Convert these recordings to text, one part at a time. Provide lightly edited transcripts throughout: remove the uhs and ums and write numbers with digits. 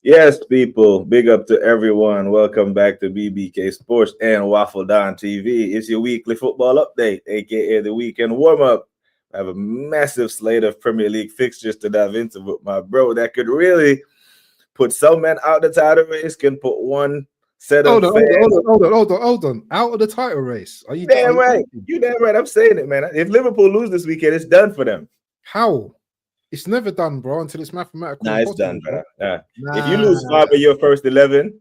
Yes, people, big up to everyone. Welcome back to BBK Sports and Waffle Down TV. It's your weekly football update, aka the weekend warm up. I have a massive slate of Premier League fixtures to dive into with my bro that could really put some men out the title race, can put one set of Hold on, fans. hold on. Out of the title race. Are you Damn right. joking? You damn right. I'm saying it, man. If Liverpool lose this weekend, it's done for them. How? It's never done, bro, until it's mathematical. Nah, it's done, bro. brother. If you lose five of your first 11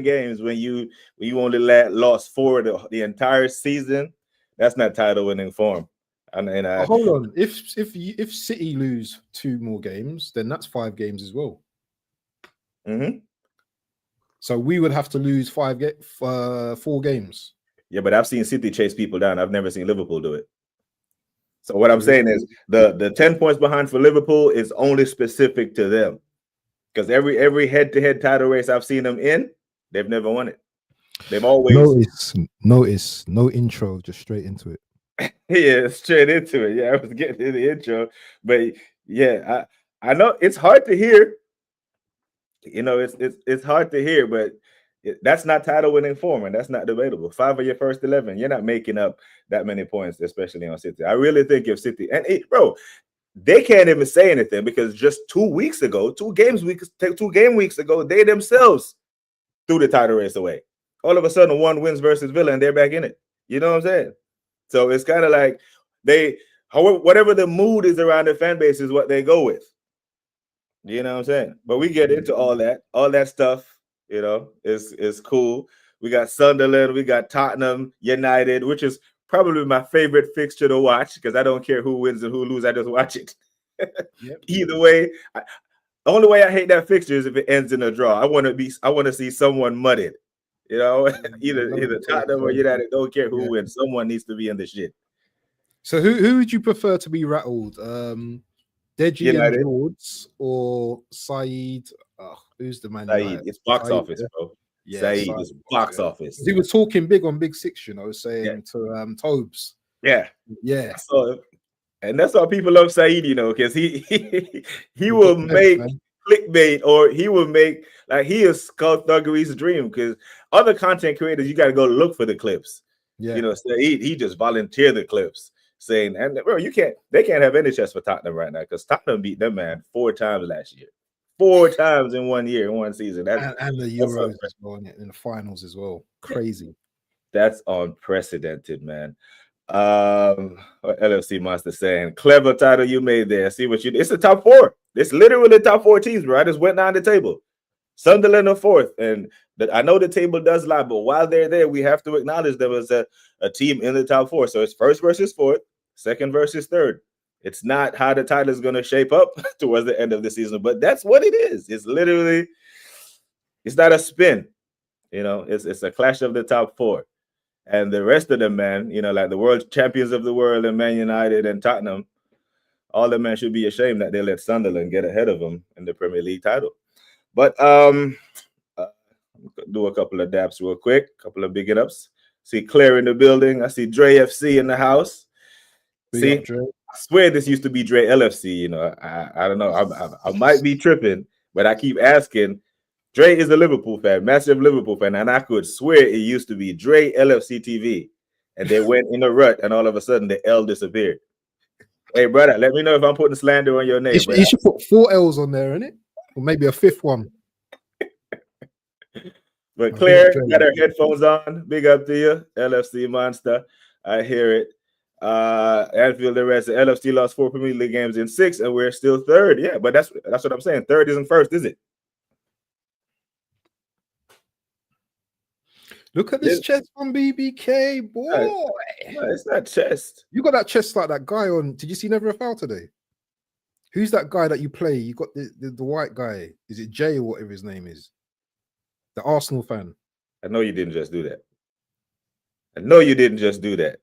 games when you only lost four the entire season, that's not title winning form. Hold on. If City lose 2 more games, then that's 5 games as well. Mm-hmm. So we would have to lose 4 games. Yeah, but I've seen City chase people down. I've never seen Liverpool do it. So what I'm saying is the 10 points behind for Liverpool is only specific to them. Because every head-to-head title race I've seen them in, they've never won it. They've always notice, no intro, just straight into it. Yeah, straight into it. Yeah, I was getting to the intro, but yeah, I know it's hard to hear. You know, it's hard to hear, but that's not title winning form, and that's not debatable. 5 of your first 11, you're not making up that many points, especially on City. I really think if City bro, they can't even say anything because just 2 weeks ago, 2 game weeks ago, they themselves threw the title race away. All of a sudden, 1 wins versus Villa, and they're back in it. You know what I'm saying? So it's kind of like whatever the mood is around the fan base is what they go with. You know what I'm saying? But we get into all that stuff. You know, is cool. We got Sunderland, we got Tottenham, United, which is probably my favorite fixture to watch because I don't care who wins and who loses. I just watch it. Yep. Either way, the only way I hate that fixture is if it ends in a draw. I want to see someone mudded. You know, either Tottenham or United. Don't care who wins. Someone needs to be in the shit. So who would you prefer to be rattled? Deji and George or Saeed? Who's the man? Saeed. It's box office, bro. Yeah, Saeed is box office. He was talking big on Big Six, I was saying to Tobes. Yeah. So, and that's why people love Saeed, because he will make clickbait, or he will make he is skullduggery's dream. Because other content creators, you got to go look for the clips. Yeah, Saeed, he just volunteer the clips. Saying, and bro, they can't have any chance for Tottenham right now because Tottenham beat them 4 times last year, 4 times in 1 year, in 1 season. And the Euros as well, in the finals as well. Crazy. That's unprecedented, man. What LFC Monster saying, clever title you made there. See what you did. It's the top 4. It's literally top 4 teams, bro. I just went down the table. Sunderland are 4th, and I know the table does lie, but while they're there, we have to acknowledge them as a team in the top 4. So it's 1st versus 4th, 2nd versus 3rd. It's not how the title is going to shape up towards the end of the season, but that's what it is. It's literally, it's not a spin. It's a clash of the top 4. And the rest of them, man, like the world champions of the world and Man United and Tottenham, all the men should be ashamed that they let Sunderland get ahead of them in the Premier League title. But do a couple of daps real quick, a couple of big ups. See Claire in the building. I see Dre FC in the house. I swear this used to be Dre LFC. I don't know. I might be tripping, but I keep asking. Dre is a Liverpool fan, massive Liverpool fan, and I could swear it used to be Dre LFC TV. And they went in a rut, and all of a sudden the L disappeared. Hey, brother, let me know if I'm putting slander on your name. You should put 4 L's on there, innit? Or maybe a 5th one. But Claire got her headphones on. Big up to you, LFC Monster. I hear it. Anfield, the rest. The LFC lost 4 Premier League games in 6, and we're still 3rd. Yeah, but that's what I'm saying. 3rd isn't 1st, is it? Look at this chest on BBK, boy. No, it's not chest. You got that chest like that guy on. Did you see Never a Foul today? Who's that guy that you play? You got the white guy. Is it Jay or whatever his name is? The Arsenal fan. I know you didn't just do that. I know you didn't just do that.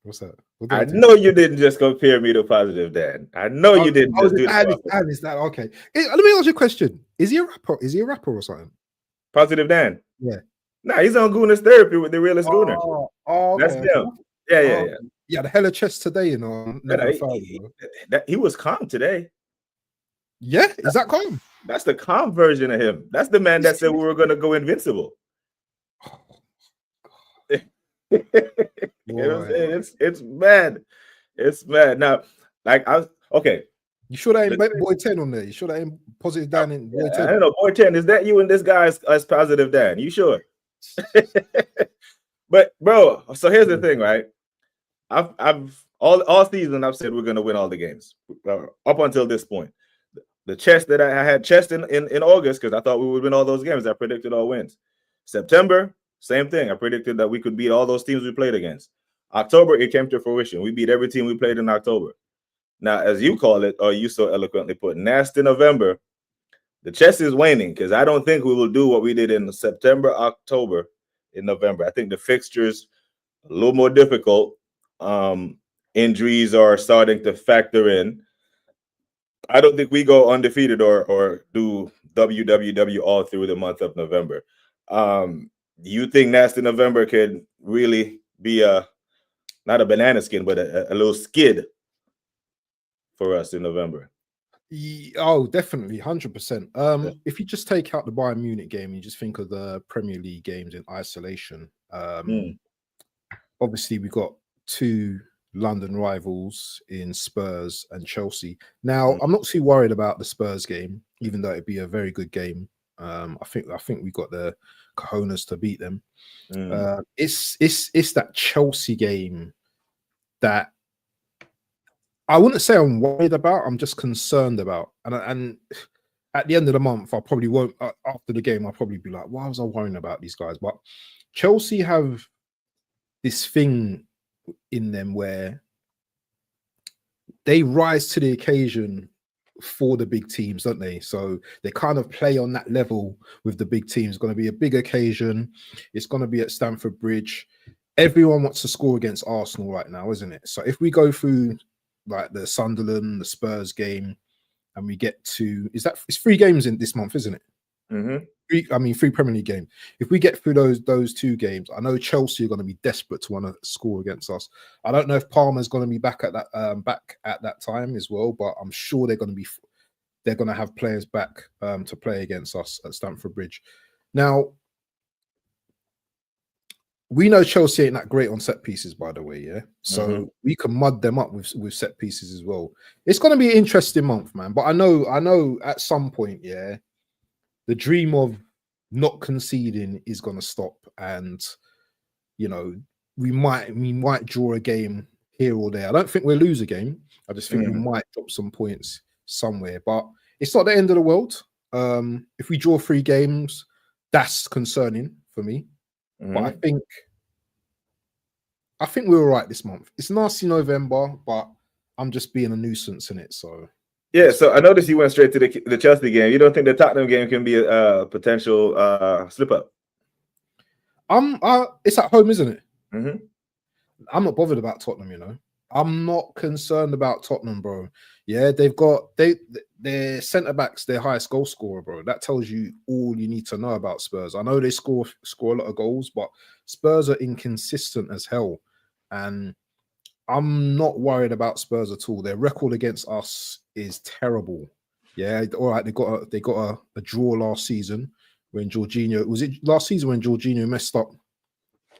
What's that? I know you didn't just compare me to Positive Dan. I know you didn't just do that. Is that okay? Let me ask you a question. Is he a rapper? Is he a rapper or something? Positive Dan? Yeah. Nah, he's on Gooners Therapy with the realest Gooner. Okay. That's him. Yeah. Yeah, the hella chest today, He was calm today. Yeah, is that calm? That's the calm version of him. That's the man that said we were going to go invincible. You know what I'm saying? It's mad. It's mad. Now, like okay. You sure that ain't boy 10 on there? You sure that ain't positive Dan in boy 10? I don't know, boy 10. Is that you and this guy as positive Dan? You sure? But bro, so here's the thing, right? I've all season I've said we're gonna win all the games up until this point. The chest that I had chest in August because I thought we would win all those games. I predicted all wins. September, same thing. I predicted that we could beat all those teams we played against. October, it came to fruition. We beat every team we played in October. Now, as you call it, or you so eloquently put, nasty November, the chest is waning because I don't think we will do what we did in September, October, in November. I think the fixtures a little more difficult. Injuries are starting to factor in. I don't think we go undefeated or do WWW all through the month of November. You think nasty November could really be not a banana skin, but a little skid for us in November? Oh, definitely, 100%. If you just take out the Bayern Munich game, you just think of the Premier League games in isolation. Obviously, we got two London rivals in Spurs and Chelsea. Now, I'm not too worried about the Spurs game, even though it'd be a very good game. I think we got the cojones to beat them. It's that Chelsea game that I wouldn't say I'm worried about. I'm just concerned about. And at the end of the month, I probably won't. After the game, I'll probably be like, "Why was I worrying about these guys?" But Chelsea have this thing in them where they rise to the occasion for the big teams, don't they? So they kind of play on that level with the big teams. It's going to be a big occasion. It's going to be at Stamford Bridge. Everyone wants to score against Arsenal right now, isn't it? So if we go through like the Sunderland, the Spurs game, and we get to it's 3 games in this month, isn't it? Three Premier League games. If we get through those 2 games, I know Chelsea are going to be desperate to want to score against us. I don't know if Palmer's going to be back at that time as well, but I'm sure they're going to have players back to play against us at Stamford Bridge. Now, we know Chelsea ain't that great on set pieces, by the way, yeah. So we can mud them up with set pieces as well. It's going to be an interesting month, man. But I know at some point, yeah, the dream of not conceding is going to stop, and you know we might draw a game here or there. I don't think we'll lose a game. I just think we might drop some points somewhere, but it's not the end of the world. If we draw 3 games, that's concerning for me. But I think we're all right this month. It's nasty November, but I'm just being a nuisance in it. So yeah. So I noticed you went straight to the Chelsea game. You don't think the Tottenham game can be a potential slip up? It's at home, isn't it? I'm not bothered about Tottenham. You know, I'm not concerned about Tottenham, bro. Yeah, their centre backs, their highest goal scorer, bro. That tells you all you need to know about Spurs. I know they score a lot of goals, but Spurs are inconsistent as hell, and I'm not worried about Spurs at all. Their record against us is terrible. Yeah, all right. They got a draw last season when Jorginho messed up.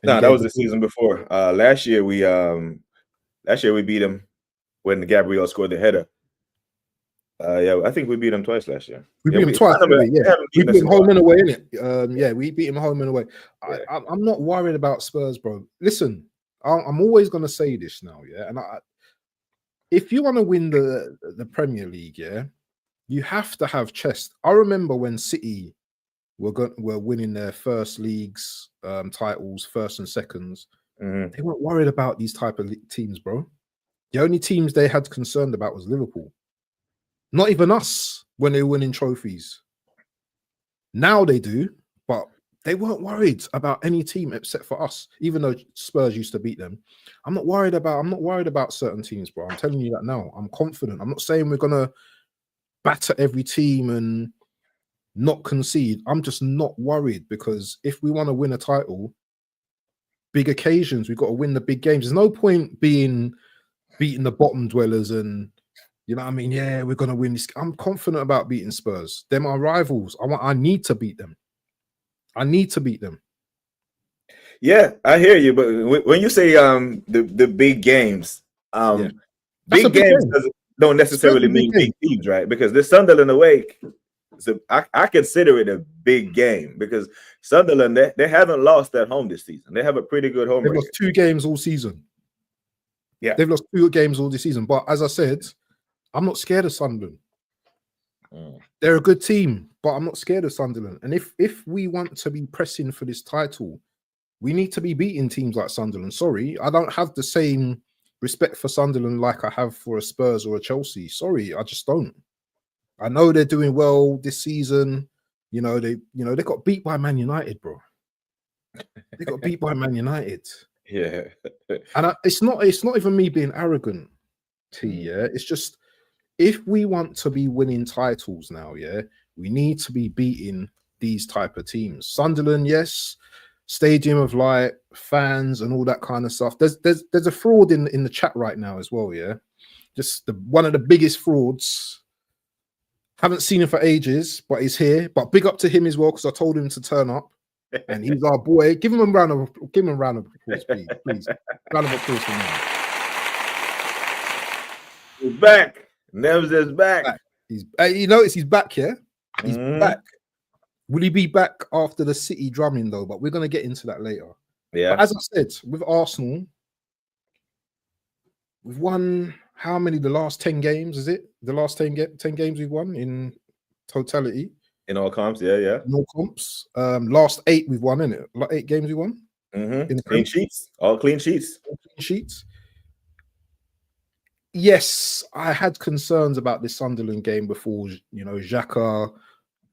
No, that was the season before. Last year we beat them when Gabriel scored the header. Yeah, I think we beat him twice last year. We beat him twice. We beat him home and away, innit? Yeah, we beat him home and away. Yeah. I'm not worried about Spurs, bro. Listen, I'm always going to say this now, yeah. And if you want to win the Premier League, yeah, you have to have chest. I remember when City were winning their first leagues titles, first and seconds. They weren't worried about these type of teams, bro. The only teams they had concerned about was Liverpool. Not even us when they were winning trophies. Now they do, but they weren't worried about any team except for us. Even though Spurs used to beat them, I'm not worried about certain teams, bro. I'm telling you that now. I'm confident. I'm not saying we're gonna batter every team and not concede. I'm just not worried because if we want to win a title, big occasions, we've got to win the big games. There's no point beating the bottom dwellers and You know what I mean? Yeah, we're gonna win this. I'm confident about beating Spurs. They're my rivals. I need to beat them. I need to beat them. Yeah, I hear you. But when you say the big games, Yeah, that's a big big games game. don't Spurs is necessarily a big mean big game. teams, right? Because the Sunderland away, so I consider it a big game because Sunderland they haven't lost at home this season. They have a pretty good home They've record. lost 2 games all season. Yeah, They've lost 2 games all this season. But as I said, I'm not scared of Sunderland. They're a good team, but I'm not scared of Sunderland. And if we want to be pressing for this title, we need to be beating teams like Sunderland. Sorry, I don't have the same respect for Sunderland like I have for a Spurs or a Chelsea. Sorry, I just don't. I know they're doing well this season. They got beat by Man United, bro. They got beat by Man United. yeah. And it's not even me being arrogant, yeah. It's just if we want to be winning titles now, yeah, we need to be beating these type of teams. Sunderland, yes, Stadium of Light, fans, and all that kind of stuff. There's a fraud in the chat right now as well, yeah. Just one of the biggest frauds. Haven't seen him for ages, but he's here. But big up to him as well, because I told him to turn up. And he's our boy. Give him a round of applause, please. Please. Round of applause for him. He's back. Neves is back. You notice he's back, yeah? He's back. Will he be back after the City drumming though? But we're gonna get into that later. Yeah. But as I said, with Arsenal, we've won how many? The last 10 games, is it? The last 10 games we've won in totality. In all comps, yeah. In all comps. Last 8 we've won, innit? Like 8 games we won. Clean sheets. All clean sheets. All clean sheets. Yes, I had concerns about this Sunderland game before, Xhaka,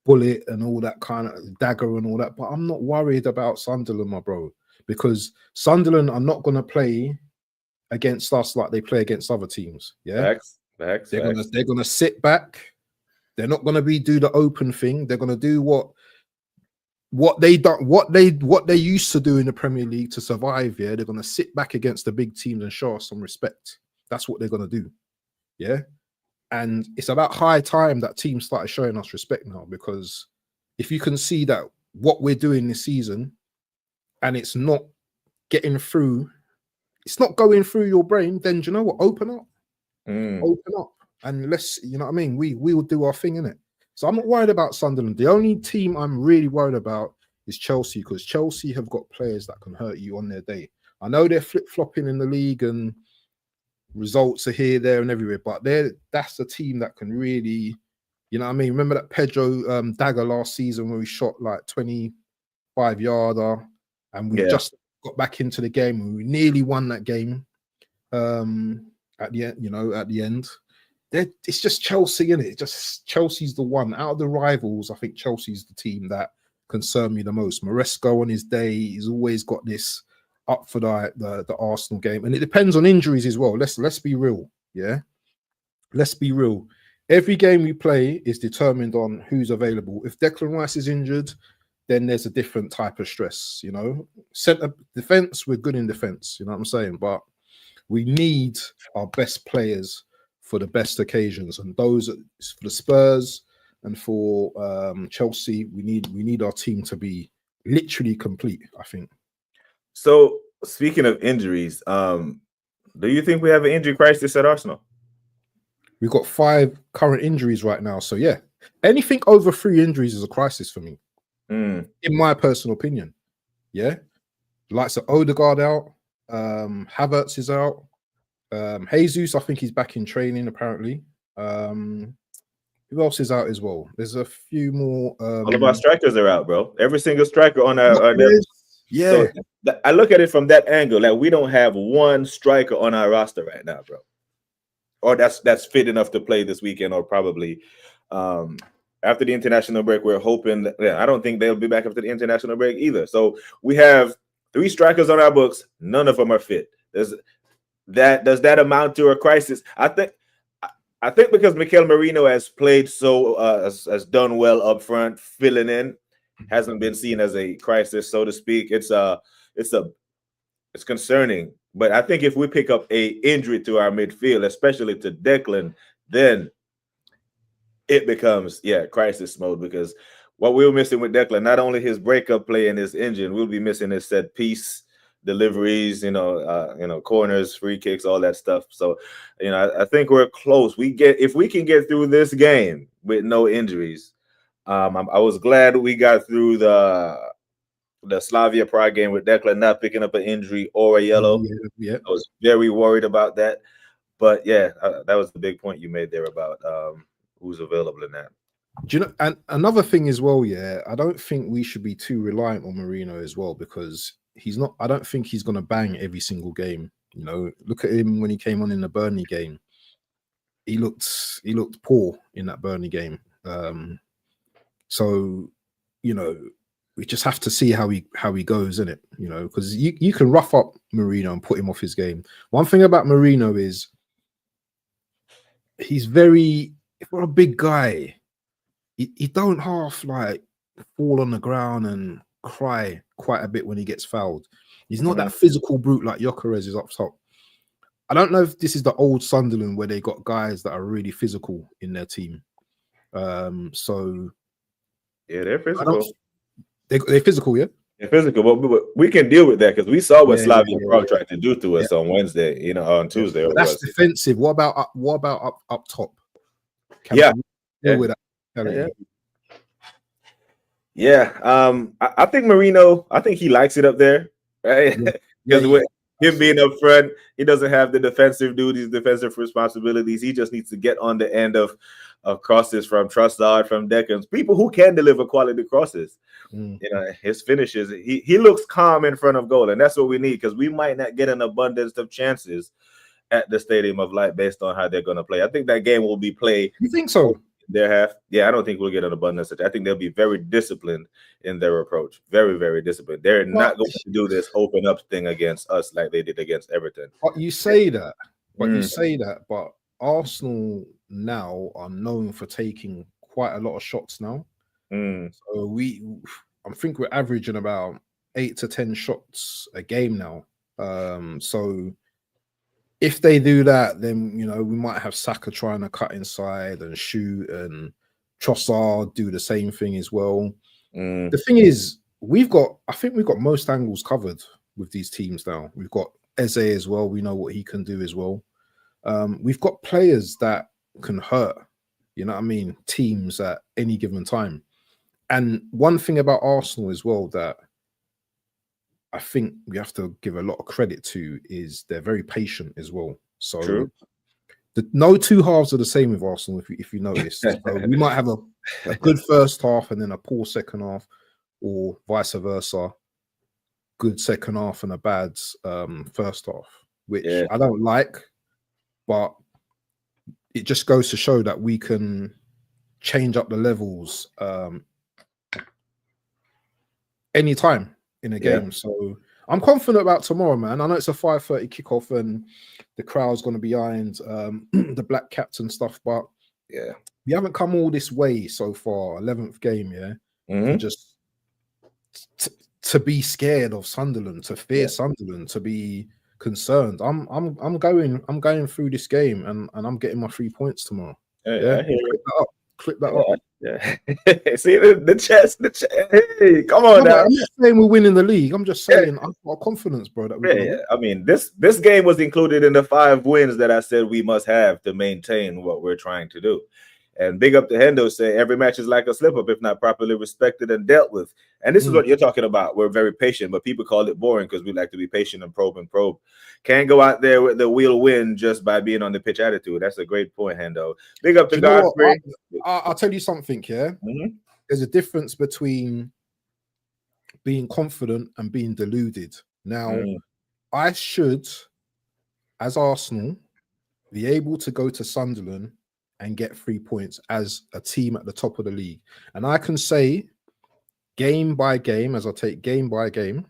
Bullet and all that kind of dagger and all that, but I'm not worried about Sunderland, my bro, because Sunderland are not going to play against us like they play against other teams. Yeah, facts. They're gonna sit back. They're not going to do the open thing. They're going to do what they used to do in the Premier League to survive. Yeah, they're going to sit back against the big teams and show us some respect. That's what they're going to do. Yeah. And it's about high time that teams started showing us respect now, because if you can see that what we're doing this season and it's not getting through, it's not going through your brain, then do you know what? Open up. Open up. And let's, you know what I mean? We will do our thing, innit? So I'm not worried about Sunderland. The only team I'm really worried about is Chelsea, because Chelsea have got players that can hurt you on their day. I know they're flip-flopping in the league and results are here, there, and everywhere, but that's a team that can really, you know what I mean? Remember that Pedro dagger last season where we shot like 25-yarder and we just got back into the game and we nearly won that game at the end, at the end. It's just Chelsea, innit? It's just Chelsea's the one. Out of the rivals, I think Chelsea's the team that concern me the most. Maresco on his day, he's always got this up for the Arsenal game, and it depends on injuries as well. Let's be real, yeah. Let's be real. Every game we play is determined on who's available. If Declan Rice is injured, then there's a different type of stress. Centre defense, we're good in defense. You know what I'm saying? But we need our best players for the best occasions, and those for the Spurs and for Chelsea, we need our team to be literally complete, I think. So, speaking of injuries, do you think we have an injury crisis at Arsenal? We've got 5 current injuries right now. So, yeah, anything over 3 injuries is a crisis for me, in my personal opinion. Yeah. Likes of Odegaard out. Havertz is out. Jesus, I think he's back in training, apparently. Who else is out as well? There's a few more. All of our strikers are out, bro. Every single striker on our yeah. So I look at it from that angle, that we don't have one striker on our roster right now, bro. Or that's fit enough to play this weekend, or probably after the international break. We're hoping that, I don't think they'll be back after the international break either. So we have 3 strikers on our books. None of them are fit. Does that amount to a crisis? I think because Mikel Merino has played has done well up front, filling in, hasn't been seen as a crisis, so to speak. It's concerning. But I think if we pick up a injury to our midfield, especially to Declan, then it becomes crisis mode, because what we were missing with Declan, not only his breakup play and his engine, we'll be missing his set piece deliveries, corners, free kicks, all that stuff. So, I think we're close. If we can get through this game with no injuries. I was glad we got through the Slavia Prague game with Declan not picking up an injury or a yellow. Yeah. I was very worried about that. But that was the big point you made there about who's available in that. Do you know? And another thing as well, I don't think we should be too reliant on Marino as well, because he's not. I don't think he's going to bang every single game. Look at him when he came on in the Burnley game. He looked poor in that Burnley game. So, we just have to see how he goes, innit? Because you can rough up Marino and put him off his game. One thing about Marino is he's for a big guy, he don't half like fall on the ground and cry quite a bit when he gets fouled. He's not that physical brute like Gyökeres is up top. I don't know if this is the old Sunderland where they got guys that are really physical in their team. So yeah, they're physical. They're physical, yeah. They're physical, but we can deal with that because we saw what Slavia Prague tried to do to us on Wednesday. On Tuesday. But that's defensive. What about up top? Deal with that. I think Marino. I think he likes it up there, right? Because with him being up front, he doesn't have the defensive duties, defensive responsibilities. He just needs to get on the end of crosses from Trossard, from Decans, people who can deliver quality crosses. His finishes. He looks calm in front of goal, and that's what we need, because we might not get an abundance of chances at the Stadium of Light based on how they're going to play. I think that game will be played. You think so? Their half. I don't think we'll get an abundance. I think they'll be very disciplined in their approach. Very, very disciplined. They're not going to do this open up thing against us like they did against Everton. But you say that. But Arsenal now are known for taking quite a lot of shots now. So I think we're averaging about 8 to 10 shots a game now. So if they do that, then we might have Saka trying to cut inside and shoot, and Trossard do the same thing as well. The thing is, I think we've got most angles covered with these teams now. We've got Eze as well. We know what he can do as well. We've got players that can hurt, teams at any given time. And one thing about Arsenal as well that I think we have to give a lot of credit to is they're very patient as well. So no two halves are the same with Arsenal, if you notice. So we might have a good first half and then a poor second half, or vice versa. Good second half and a bad first half, which I don't like, but it just goes to show that we can change up the levels anytime in a game. So I'm confident about tomorrow, man. I know it's a 5:30 kickoff and the crowd's going to be behind the black caps and stuff, but we haven't come all this way so far. 11th game, just to be scared of Sunderland, to fear Sunderland, to be concerned. I'm going through this game and I'm getting my 3 points tomorrow. Clip that up. See the chest. Hey, come on now. I'm not saying we're winning the league. I'm just saying I've got confidence, bro. That I mean, this game was included in the 5 wins that I said we must have to maintain what we're trying to do. And big up to Hendo, say every match is like a slip up if not properly respected and dealt with. And this is what you're talking about. We're very patient, but people call it boring because we like to be patient and probe and probe. Can't go out there with the wheel win just by being on the pitch attitude. That's a great point, Hendo. Big up to Godfrey. I'll tell you something, There's a difference between being confident and being deluded. Now, I should, as Arsenal, be able to go to Sunderland and get 3 points as a team at the top of the league. And I can say game by game, as I take game by game,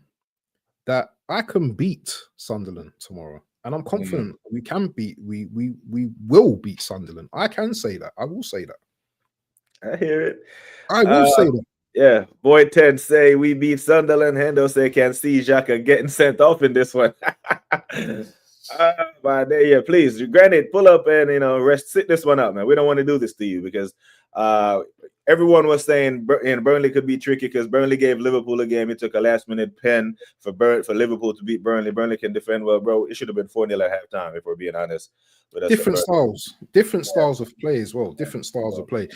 that I can beat Sunderland tomorrow. And I'm confident we will beat Sunderland. I can say that. I will say that. I hear it. I will say that. Yeah, Boy 10 say we beat Sunderland. Hendo say can see Xhaka getting sent off in this one. But yeah, please, granted, pull up and sit this one up, man. We don't want to do this to you because everyone was saying Burnley could be tricky because Burnley gave Liverpool a game. It took a last-minute pen for Liverpool to beat Burnley. Burnley can defend well, bro. It should have been 4-0 at halftime, if we're being honest. Different styles of play as well. Different styles of play.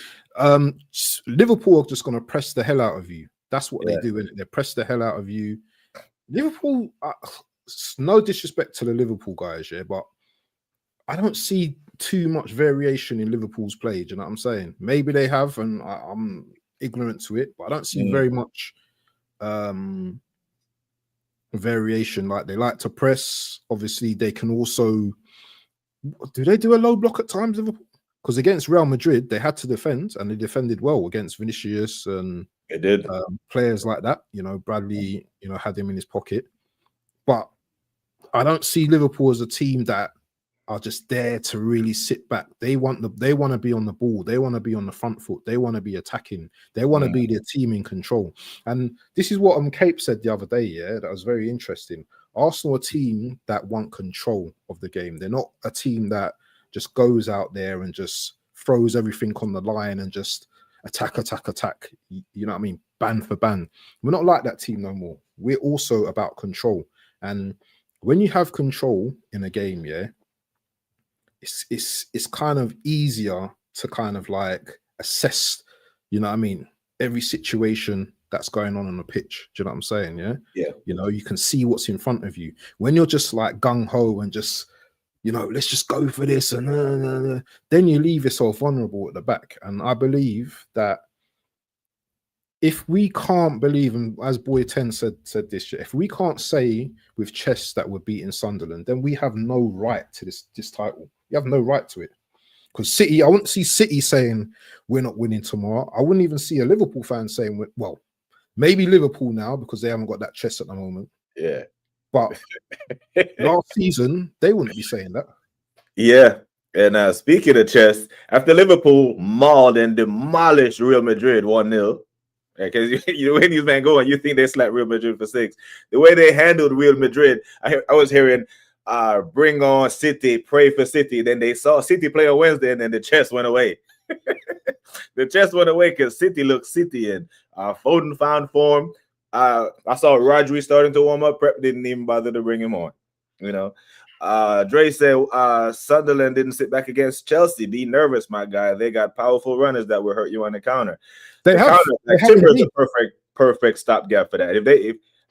Liverpool are just going to press the hell out of you. That's what they do. They press the hell out of you. Liverpool, no disrespect to the Liverpool guys, yeah, but I don't see too much variation in Liverpool's play. Do you know what I'm saying? Maybe they have, and I'm ignorant to it, but I don't see very much variation. Like, they like to press. Obviously, they can also. Do they do a low block at times, Liverpool? Because against Real Madrid, they had to defend, and they defended well against Vinicius and they did players like that. Bradley, had him in his pocket. But I don't see Liverpool as a team that are just there to really sit back. They want to be on the ball. They want to be on the front foot. They want to be attacking. They want to be their team in control. And this is what Cape said the other day. Yeah, that was very interesting. Arsenal are a team that want control of the game. They're not a team that just goes out there and just throws everything on the line and just attack. You know what I mean? Ban for ban. We're not like that team no more. We're also about control. And when you have control in a game, yeah, it's kind of easier to kind of like assess, you know what I mean, every situation that's going on the pitch. Do you know what I'm saying? Yeah. You can see what's in front of you. When you're just like gung-ho and just, let's just go for this, and then you leave yourself vulnerable at the back. And I believe that if we can't believe, and as Boy 10 said this, if we can't say with chest that we're beating Sunderland, then we have no right to this title. You have no right to it. Because City, I wouldn't see City saying we're not winning tomorrow. I wouldn't even see a Liverpool fan saying, well, maybe Liverpool now because they haven't got that chest at the moment. Yeah. But last season, they wouldn't be saying that. Yeah. And speaking of chess, after Liverpool mauled and demolished Real Madrid 1-0, because when these men going, you think they slapped Real Madrid for 6. The way they handled Real Madrid, I was hearing, bring on City, pray for City. Then they saw City play on Wednesday, and then the chest went away. The chest went away because City looked City, and Foden found form. I saw Rodri starting to warm up. Prep didn't even bother to bring him on. Dre said Sunderland didn't sit back against Chelsea. Be nervous, my guy. They got powerful runners that will hurt you on the counter. Timber is a perfect stopgap for that.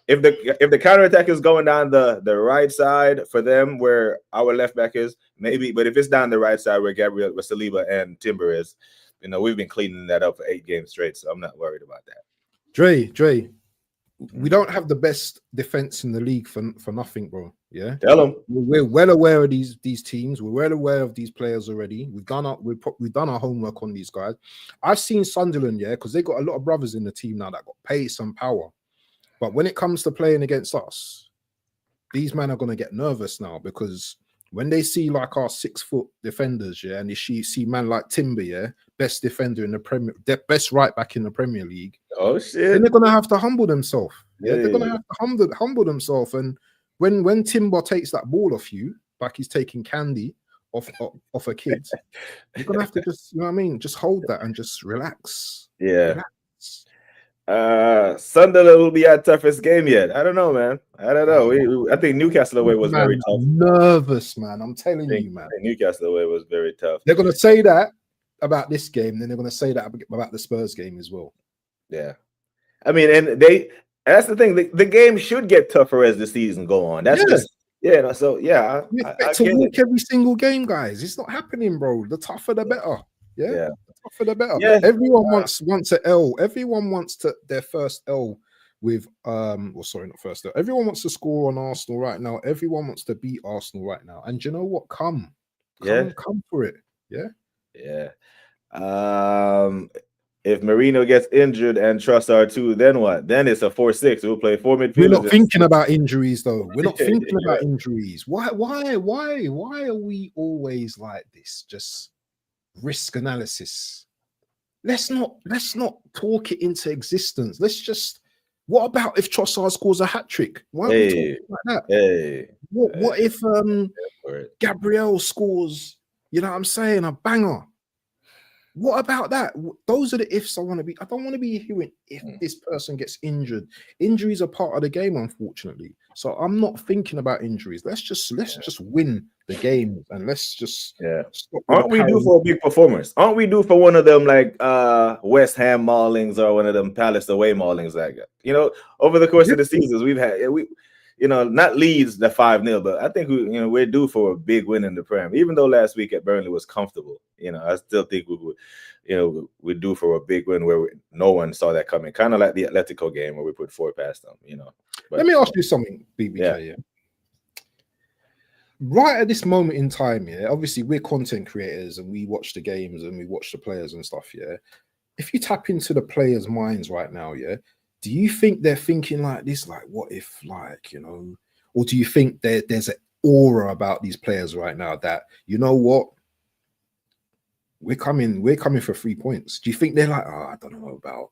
If the counterattack is going down the right side for them, where our left back is, maybe. But if it's down the right side where Saliba and Timber is, we've been cleaning that up for 8 games straight, so I'm not worried about that. Dre, we don't have the best defense in the league for nothing, bro. Yeah, tell them. We're well aware of these teams. We're well aware of these players already. We've done our homework on these guys. I've seen Sunderland, yeah, because they got a lot of brothers in the team now that got pace and power. But when it comes to playing against us, these men are going to get nervous now, because when they see like our 6-foot defenders, yeah, and they see man like Timber, yeah, best defender in the Premier, best right back in the Premier League. Oh shit! Then they're going to have to humble themselves. Yeah, they're going to have to humble themselves. And when Timber takes that ball off you, like he's taking candy off a kid, you're going to have to just, just hold that and just relax. Yeah. Sunderland will be our toughest game yet. I don't know, man. I don't know. I think Newcastle away was very tough. Nervous, man. I'm telling you, man. Newcastle away was very tough. They're going to say that about this game, then they're going to say that about the Spurs game as well. Yeah. I mean, and that's the thing. The game should get tougher as the season go on. That's just so yeah. We expect to walk every single game, guys. It's not happening, bro. The tougher the better. Yeah. The tougher the better. Yeah. Everyone wants an L. Everyone wants their first L with not first L. Everyone wants to score on Arsenal right now. Everyone wants to beat Arsenal right now. And you know what? Come for it. Yeah. Yeah. If Marino gets injured and Trossard too, then what? Then it's a 4-6. We'll play 4 midfielders. We're not thinking about injuries, though. We're not thinking about injuries. Why are we always like this? Just risk analysis. Let's not talk it into existence. What about if Trossard scores a hat-trick? Why are we talking like that? What if Gabriel scores? You know what I'm saying? A banger. What about that? Those are the ifs I want to be. I don't want to be hearing if this person gets injured. Injuries are part of the game, unfortunately. So I'm not thinking about injuries. Let's just win the game and let's just Aren't we due for a big performance? Aren't we due for one of them like West Ham maulings or one of them Palace away maulings? Like, you know, over the course of the seasons we've had you know, not Leeds the 5-0, but I think we're due for a big win in the Prem. Even though last week at Burnley was comfortable, you know, I still think we're due for a big win where no one saw that coming. Kind of like the Atletico game where we put 4 past them, you know. But, let me ask you something, BBK. Yeah. Right at this moment in time, obviously we're content creators and we watch the games and we watch the players and stuff. If you tap into the players' minds right now, do you think they're thinking like this? Like, what if, like, you know, or do you think there's an aura about these players right now that, you know what, we're coming for 3 points? Do you think they're like, I don't know about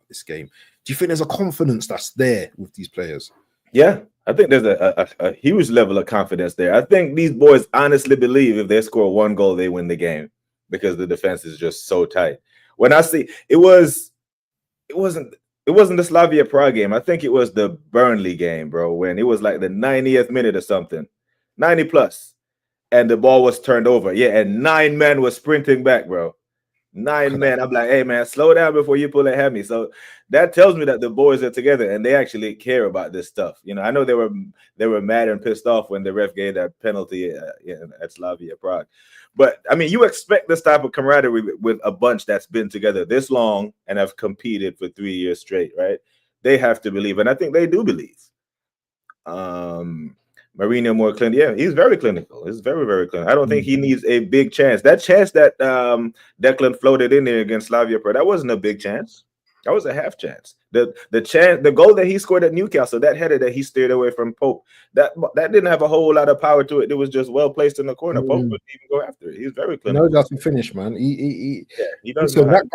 this game? Do you think there's a confidence that's there with these players? Yeah, I think there's a huge level of confidence there. I think these boys honestly believe if they score 1 goal, they win the game because the defense is just so tight. When I see it wasn't the Slavia Prague game. I think it was the Burnley game, bro, when it was like the 90th minute or something, 90 plus, and the ball was turned over. Yeah, and 9 men were sprinting back, bro. 9 men. I'm like, hey, man, slow down before you pull a hammy. So that tells me that the boys are together and they actually care about this stuff. You know, I know they were mad and pissed off when the ref gave that penalty at Slavia Prague. But, I mean, you expect this type of camaraderie with a bunch that's been together this long and have competed for 3 years straight, right? They have to believe, and I think they do believe. Mourinho more clinical. Yeah, he's very clinical. He's very, very clinical. I don't think he needs a big chance. That chance that Declan floated in there against Slavia Prague, that wasn't a big chance. That was a half chance. The goal that he scored at Newcastle, that header that he steered away from Pope, that didn't have a whole lot of power to it. It was just well placed in the corner. Pope wouldn't even go after it. He's very clinical. He knows how to finish, man. He does. So that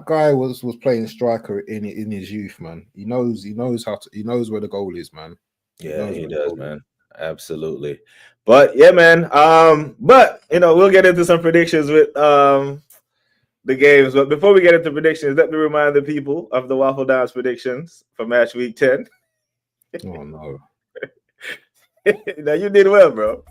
guy was playing striker in his youth, man. He knows where the goal is, man. Yeah, he does, man. Absolutely. But yeah, man. But you know, we'll get into some predictions with the games. But before we get into predictions, let me remind the people of the Waffle Downs predictions for match week 10. Oh no. Now you did well, bro.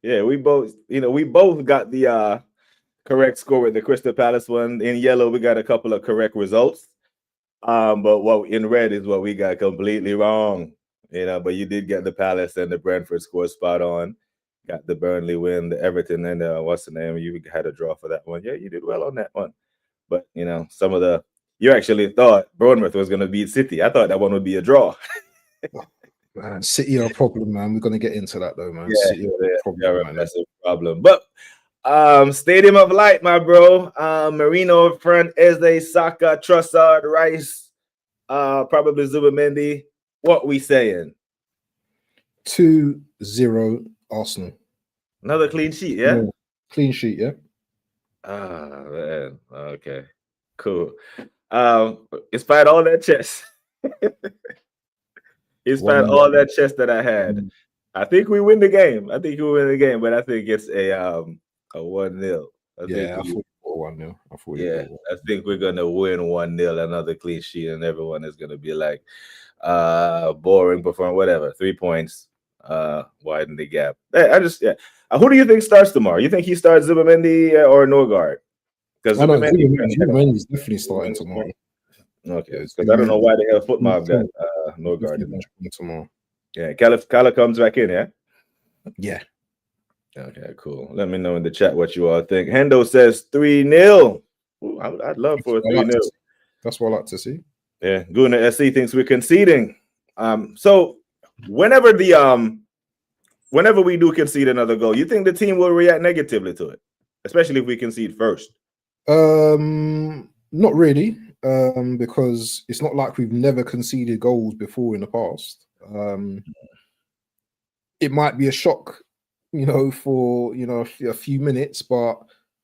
Yeah, we both got the correct score with the Crystal Palace one. In yellow, we got a couple of correct results. But what in red is what we got completely wrong. You know, but you did get the Palace and the Brentford score spot on. Got the Burnley win, the Everton, and what's the name? You had a draw for that one. Yeah, you did well on that one. But you know, you actually thought Bournemouth was going to beat City. I thought that one would be a draw. Man, City are a problem, man. We're going to get into that though, man. Yeah, City are a massive problem. But Stadium of Light, my bro. Marino up front, Eze, Saka, Trossard, Rice, probably Zubimendi. What we saying? 2-0 Arsenal. Another clean sheet, yeah? Clean sheet, yeah. Ah, man. Okay, cool. Despite all that chess. Despite all that chess that I had, I think we win the game. But I think it's a 1-0. I thought 1-0. I think we're gonna win 1-0, another clean sheet, and everyone is gonna be like, boring performance, whatever. 3 points, widen the gap. Who do you think starts tomorrow? You think he starts Zubimendi or Norgard? Because Zubimendi is definitely starting tomorrow. Okay, because I don't know why the hell Footmob got Norgard tomorrow. Yeah, Kala comes back in, yeah? Yeah. Okay, cool. Let me know in the chat what you all think. Hendo says 3-0. I'd love for a 3-0. That's what I like to see. Yeah, Guna SC thinks we're conceding. So whenever we do concede another goal, you think the team will react negatively to it, especially if we concede first? Not really, because it's not like we've never conceded goals before in the past. it might be a shock, for a few minutes, but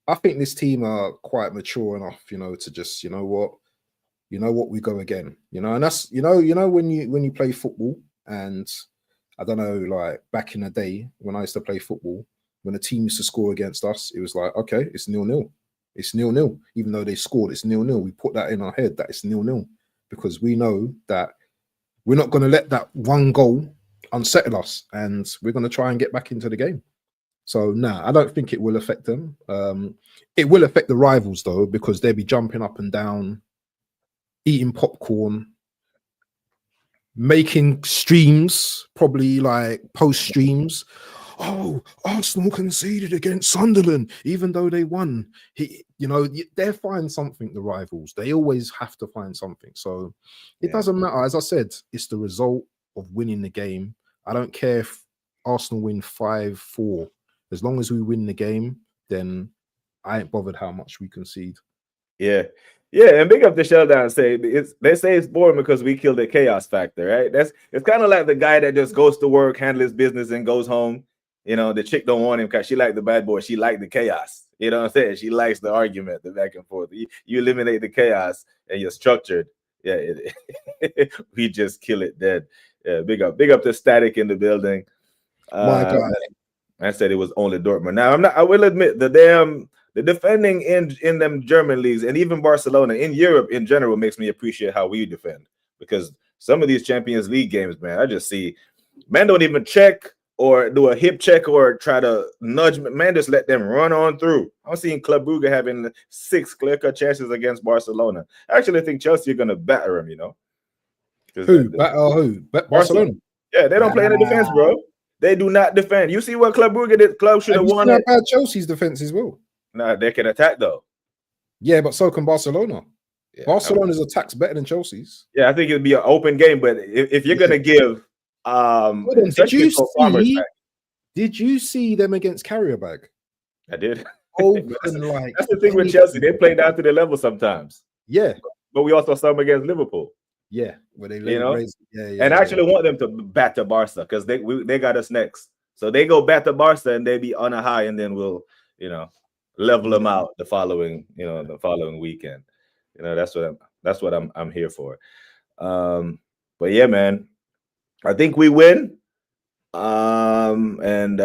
I think this team are quite mature enough, to just, we go again, and that's, when you play football, and I don't know, like back in the day when I used to play football, when a team used to score against us, it was like, okay, it's 0-0. It's 0-0. Even though they scored, it's 0-0. We put that in our head that it's 0-0 because we know that we're not going to let that one goal unsettle us, and we're going to try and get back into the game. So, I don't think it will affect them. It will affect the rivals, though, because they'll be jumping up and down, eating popcorn, making streams, probably like post streams. Oh, Arsenal conceded against Sunderland, even though they won. They'll find something, the rivals. They always have to find something. So it doesn't matter. As I said, it's the result of winning the game. I don't care if Arsenal win 5-4. As long as we win the game, then I ain't bothered how much we concede. Yeah. Yeah, and big up the showdown. They say it's boring because we killed the chaos factor, right? It's kind of like the guy that just goes to work, handles his business, and goes home. The chick don't want him because she like the bad boy. She like the chaos. You know what I'm saying? She likes the argument, the back and forth. You eliminate the chaos and you're structured. Yeah, we just kill it dead. Yeah, big up the static in the building. My God. I said it was only Dortmund. Now I will admit the defending in them German leagues and even Barcelona in Europe in general makes me appreciate how we defend, because some of these Champions League games, man, I just see man don't even check or do a hip check or try to nudge, man, just let them run on through. I'm seeing Club Brugge having 6 clear-cut chances against Barcelona. I actually think Chelsea are going to batter them, Who? Barcelona? Yeah, they don't play in the defense, bro. They do not defend. You see what Club Brugge did? Club should have won it. How bad Chelsea's defense as well. Nah, they can attack, though. Yeah, but so can Barcelona. Yeah, Barcelona's attacks better than Chelsea's. Yeah, I think it'd be an open game, but if you're going to give... Did you see them against Carrierbag? I did. Open, that's the thing with Chelsea. They play down to their level sometimes. Yeah, but we also saw them against Liverpool. Yeah, where they and I actually want them to batter Barca because they got us next. So they go batter Barca and they be on a high, and then we'll level them out the following weekend. That's what I'm here for. But yeah, man. I think we win. And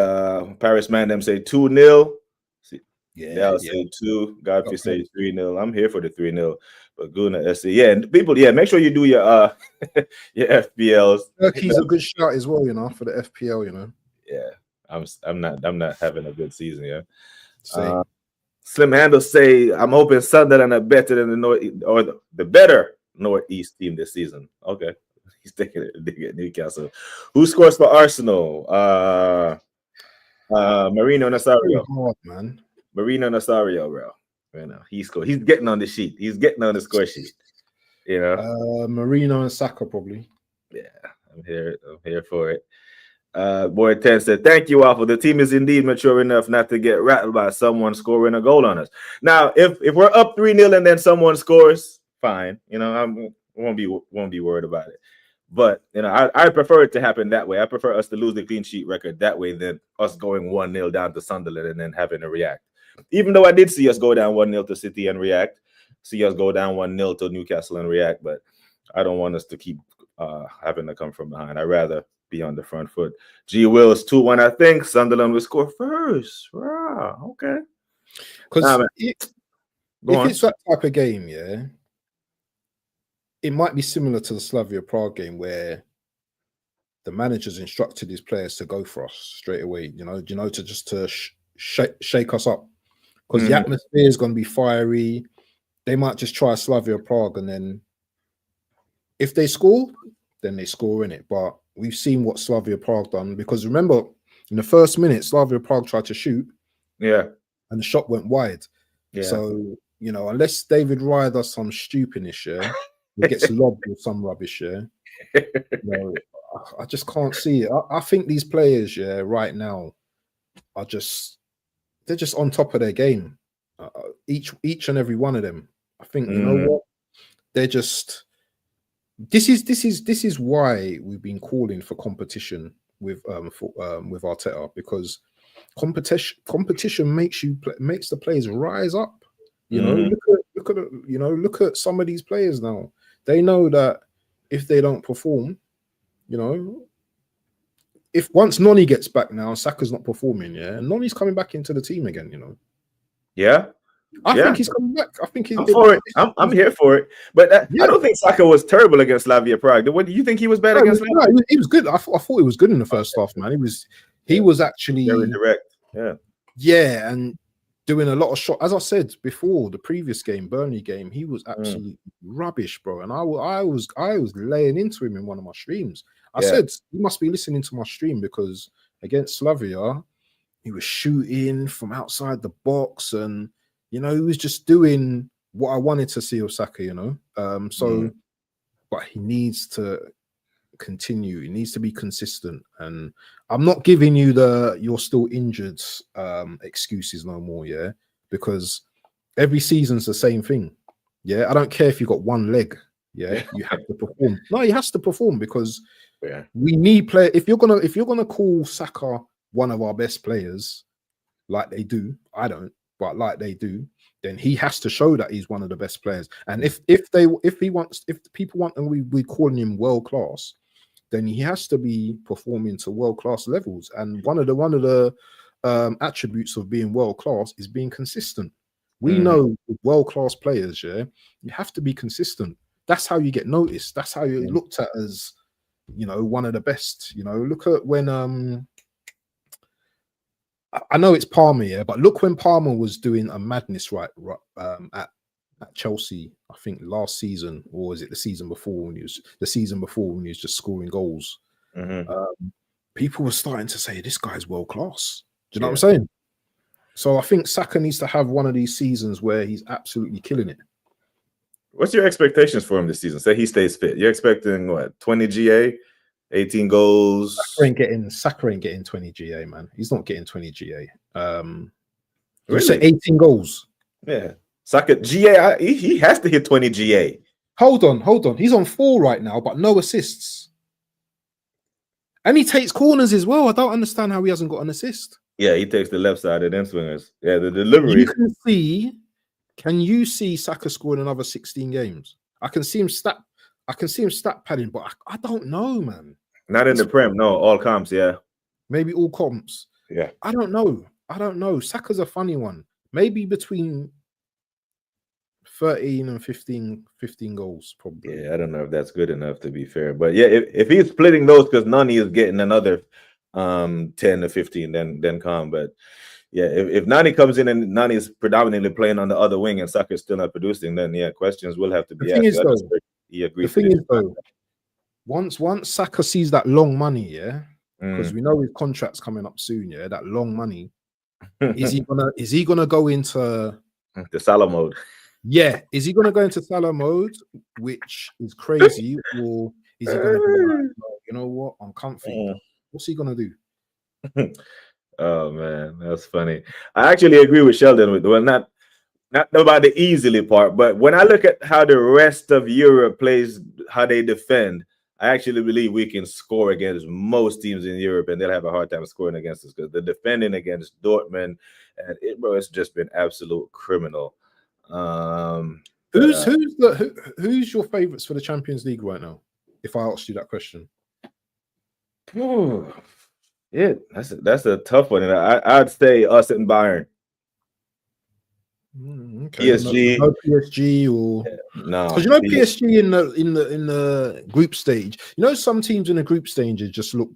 Paris man them say 2-0. I'll say 2. Godfrey say 3-0. I'm here for the 3-0. But Guna SC. Yeah, and people, make sure you do your your FPLs. Turkey's a good shot as well, for the FPL, Yeah. I'm not having a good season, yeah. Slim Handle say I'm hoping Sunderland are better than the North or the better Northeast team this season. Okay. He's taking it at Newcastle. Who scores for Arsenal? Marino Nazario. Oh, man. Marino Nazario, bro. He scored. He's getting on the sheet. He's getting on the score sheet. Marino and Saka probably. Yeah, I'm here for it. Boy 10 said, thank you, Waffle. The team is indeed mature enough not to get rattled by someone scoring a goal on us. Now, if we're up 3-0 and then someone scores, fine. I won't be worried about it. But I prefer it to happen that way. I prefer us to lose the clean sheet record that way than us going 1-0 down to Sunderland and then having to react. Even though I did see us go down 1-0 to City and react, see us go down 1-0 to Newcastle and react, but I don't want us to keep having to come from behind. I'd rather be on the front foot. G Wills 2-1. I think Sunderland will score first. Wow, okay. Because if it's that type of game, it might be similar to the Slavia Prague game where the manager's instructed his players to go for us straight away, to shake us up. Because the atmosphere is going to be fiery. They might just try Slavia Prague, and then if they score, then they score in it. But we've seen what Slavia Prague done, because remember, in the first minute, Slavia Prague tried to shoot. Yeah. And the shot went wide. Yeah. So, unless David Raya does some stupidness, he gets lobbed with some rubbish, I just can't see it. I think these players, right now, they're just on top of their game. Each and every one of them. I think you know what? They're just. This is why we've been calling for competition with Arteta, because competition makes the players rise up. You know, look at some of these players now. They know that if they don't perform, you know, if once Noni gets back now, Saka's not performing, yeah, Noni's coming back into the team again, you know. Yeah. I think he's coming back. I think I'm for it. I'm here for it. But I don't think Saka was terrible against Slavia Prague. What do you think he was bad against? He was good. I thought he was good in the first half, man. He was actually very direct. Yeah, and doing a lot of shots. As I said before, the previous game, Burnley game, he was absolutely rubbish, bro. And I was laying into him in one of my streams. I said, you must be listening to my stream, because against Slavia, he was shooting from outside the box, and you know, he was just doing what I wanted to see of Saka, you know. But he needs to continue. He needs to be consistent. And I'm not giving you you're still injured excuses no more, yeah, because every season's the same thing. Yeah, I don't care if you got one leg. Yeah, you have to perform. No, he has to perform, because we need play. If you're gonna call Saka one of our best players, like they do, I don't, but like they do, then he has to show that he's one of the best players. And if people want, and we calling him world class, then he has to be performing to world class levels. And one of the attributes of being world class is being consistent. We know with world class players, yeah, you have to be consistent. That's how you get noticed. That's how you're looked at as, you know, one of the best. You know, look at when I know it's Palmer, yeah, but look when Palmer was doing a madness at Chelsea, I think last season, or was it the season before, when he was just scoring goals. People were starting to say, this guy's world class. Do you know what I'm saying? So I think Saka needs to have one of these seasons where he's absolutely killing it. What's your expectations for him this season? Say he stays fit. You're expecting what, 20 GA, 18 goals? Saka ain't getting 20 GA, man. He's not getting 20 GA. Really? You say 18 goals? Yeah. Saka GA, he has to hit 20 GA. Hold on. He's on 4 right now, but no assists. And he takes corners as well. I don't understand how he hasn't got an assist. Yeah, he takes the left side and then swingers. Yeah, the delivery. Can you see Saka scoring another 16 games? I can see him stat padding, but I don't know, man. Not in the Prem, no, all comps, yeah. Maybe all comps. Yeah. I don't know. Saka's a funny one. Maybe between 13 and 15 goals, probably. Yeah, I don't know if that's good enough, to be fair. But yeah, if he's splitting those because Nani is getting another 10 to 15, then calm. But yeah, if Nani comes in and Nani is predominantly playing on the other wing and Saka is still not producing, then yeah, questions will have to be asked. The thing is though, once Saka sees that long money, yeah, because we know his contract's coming up soon, yeah, that long money, is he gonna go into the Salah mode? Yeah, is he gonna go into Salah mode, which is crazy, or is he gonna be like, you know what, I'm comfy? What's he gonna do? Oh man, that's funny. I actually agree with Sheldon with not about the easily part, but when I look at how the rest of Europe plays, how they defend, I actually believe we can score against most teams in Europe, and they'll have a hard time scoring against us because the defending against Dortmund and it's just been absolute criminal. Who's your favorites for the Champions League right now? If I asked you that question, yeah, that's a tough one, and I'd say us and Bayern. Okay. PSG, no PSG, or no, because you know PSG in the group stage. You know, some teams in the group stage just look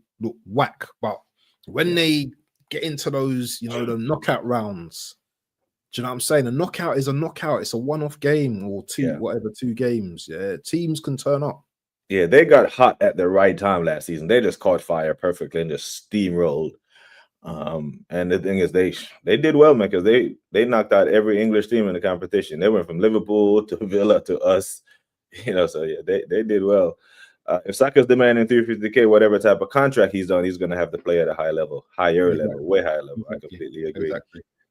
whack, but when they get into those, you know, the knockout rounds. Do you know what I'm saying? A knockout is a knockout. It's a one-off game or two games. Yeah, teams can turn up. Yeah, they got hot at the right time last season. They just caught fire perfectly and just steamrolled. And the thing is, they did well, man, because they knocked out every English team in the competition. They went from Liverpool to Villa to us, you know. So yeah, they did well. If Saka's demanding 350K, whatever type of contract he's on, he's going to have to play at a higher level, way higher level. I completely agree.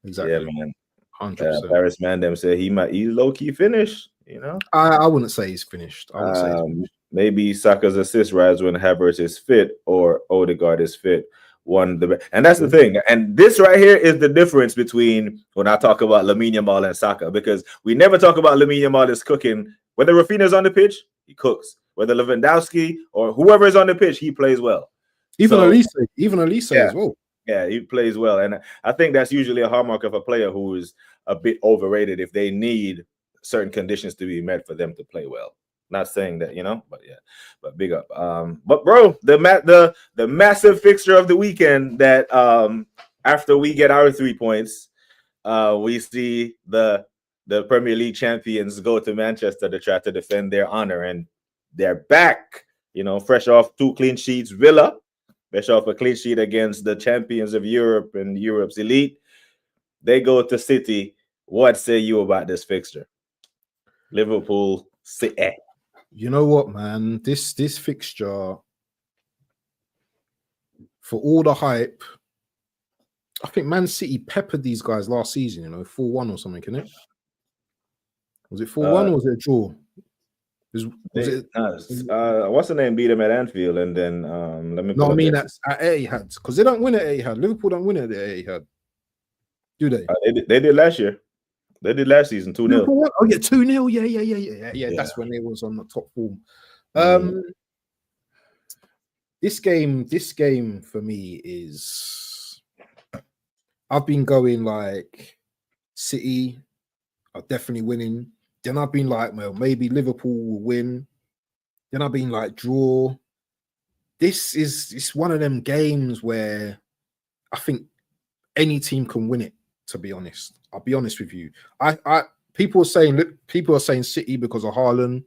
Exactly. Yeah, man. 100%. Paris man them said he low key finished, you know. I wouldn't say he's finished. maybe Saka's assist rise when Havertz is fit or Odegaard is fit. And that's the thing. And this right here is the difference between when I talk about Lamine Yamal and Saka, because we never talk about Lamine Yamal is cooking. Whether Rafinha's on the pitch, he cooks. Whether Lewandowski or whoever is on the pitch, he plays well. Even Elise as well. Yeah, he plays well. And I think that's usually a hallmark of a player who is a bit overrated if they need certain conditions to be met for them to play well. Not saying that, but yeah, but big up. But bro, the massive fixture of the weekend that after we get our 3 points, we see the Premier League champions go to Manchester to try to defend their honor, and they're back. Fresh off 2 clean sheets. Villa, fresh off a clean sheet against the champions of Europe and Europe's elite. They go to City. What say you about this fixture? Liverpool City. You know what, man? This fixture, for all the hype, I think Man City peppered these guys last season, 4-1 or something, can it? Was it 4-1 or was it a draw? What's the name? Beat them at Anfield, and then let me. No, I mean that's at Etihad, because they don't win at Etihad. Liverpool don't win at Etihad, do they? They did last year. They did last season 2-0. Oh yeah, 2-0. Yeah. That's when they was on the top form. This game for me is, I've been going like City are definitely winning. Then I've been like, well, maybe Liverpool will win. Then I've been like, draw. It's one of them games where I think any team can win it, to be honest. I'll be honest with you. People are saying City because of Haaland.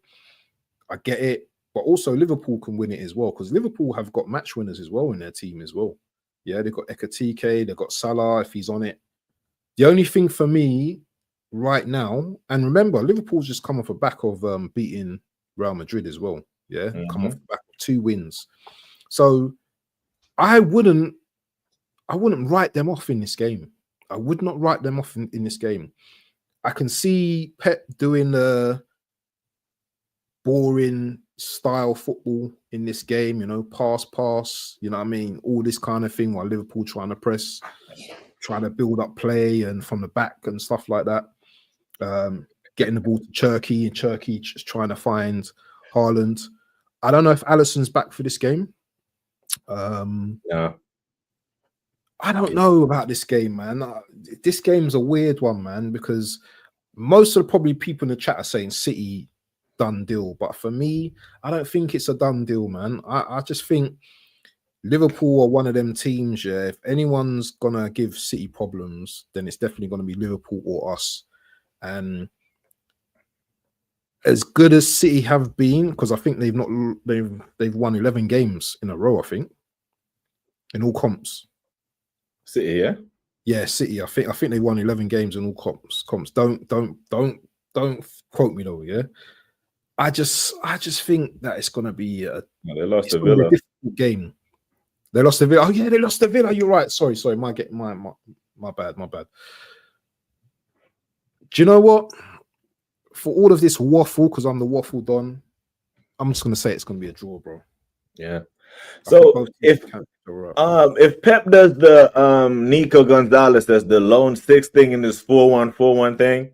I get it. But also Liverpool can win it as well, because Liverpool have got match winners as well in their team as well. Yeah, they've got Ekatike, they've got Salah if he's on it. The only thing for me right now, and remember, Liverpool's just come off the back of beating Real Madrid as well. Yeah, come off the back of 2 wins. So I wouldn't write them off in this game. I would not write them off in this game. I can see Pep doing the boring style football in this game, pass, you know what I mean? All this kind of thing while Liverpool trying to press, trying to build up play and from the back and stuff like that. Getting the ball to Cherky, and Cherky just trying to find Haaland. I don't know if Alisson's back for this game. Yeah. I don't know about this game, man. This game's a weird one, man, because most of the probably people in the chat are saying City done deal. But for me, I don't think it's a done deal, man. I just think Liverpool are one of them teams, yeah. If anyone's going to give City problems, then it's definitely going to be Liverpool or us. And as good as City have been, because I think they've won 11 games in a row, I think, in all comps. City, yeah? Yeah, City. I think they won 11 games in all comps. Don't quote me though, yeah. I just think that it's gonna be they lost to Villa. A difficult game. They lost to Villa. Oh yeah, they lost to Villa. You're right. Sorry. My bad. Do you know what? For all of this waffle, because I'm the waffle don, I'm just gonna say it's gonna be a draw, bro. Yeah. So if Pep does the Nico Gonzalez does the lone 6 thing in this 4-1-4-1 thing,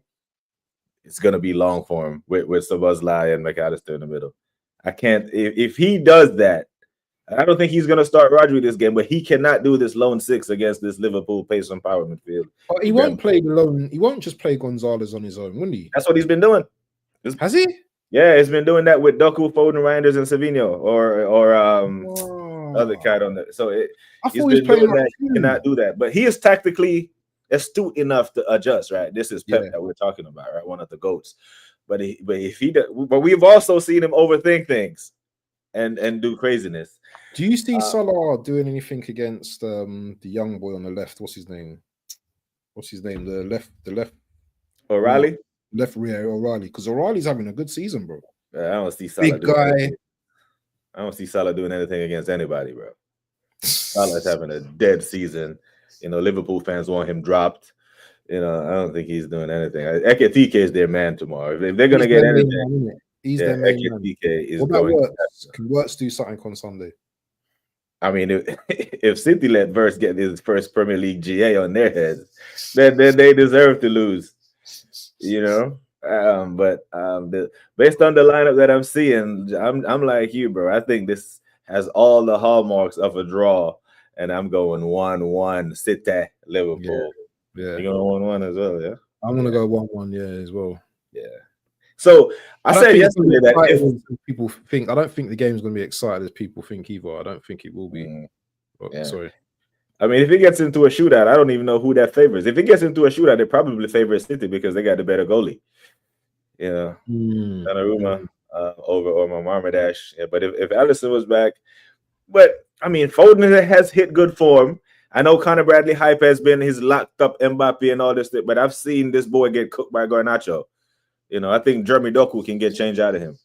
it's gonna be long for him with Szoboszlai and McAllister in the middle. I can't if he does that. I don't think he's gonna start Rodri this game, but he cannot do this lone 6 against this Liverpool pace and power midfield. But he won't play alone. He won't just play Gonzalez on his own, wouldn't he? That's what he's been doing. Has he? Yeah, he's been doing that with Doku, Foden, Reinders, and Savinho, or other cat on that. So he's been doing that. He cannot do that, but he is tactically astute enough to adjust. Right, this is Pep that we're talking about, right? One of the goats. But we've also seen him overthink things and do craziness. Do you see Salah doing anything against the young boy on the left? What's his name? The left. O'Reilly. Left rear O'Reilly, because O'Reilly's having a good season, bro. I don't see Salah. Big guy. I don't see Salah doing anything against anybody, bro. Salah's having a dead season. Liverpool fans want him dropped. I don't think he's doing anything. Ekatike is their man tomorrow. If they're gonna get anything, He's Yeah, their main man. Ekitike is What about going. Wirtz? Can Wirtz do something on Sunday? I mean, if City let Verse get his first Premier League GA on their heads, then they deserve to lose. You know, based on the lineup that I'm seeing, I'm like you, bro. I think this has all the hallmarks of a draw, and I'm going 1-1 City Liverpool. Yeah. You going 1-1 as well, yeah? I'm gonna go 1-1, yeah, as well. Yeah. So I don't said think it's gonna be yesterday that if exciting as people think, I don't think the game's gonna be excited as people think either. I don't think it will be. yeah. Sorry. I mean, if it gets into a shootout, I don't even know who that favors. If it gets into a shootout, they probably favor City because they got the better goalie. You know, Donnarumma over Omar Marmadash. Yeah, but if Alisson was back, but I mean, Foden has hit good form. I know Conor Bradley hype has been his locked up Mbappe and all this, but I've seen this boy get cooked by Garnacho. You know, I think Jeremy Doku can get change out of him.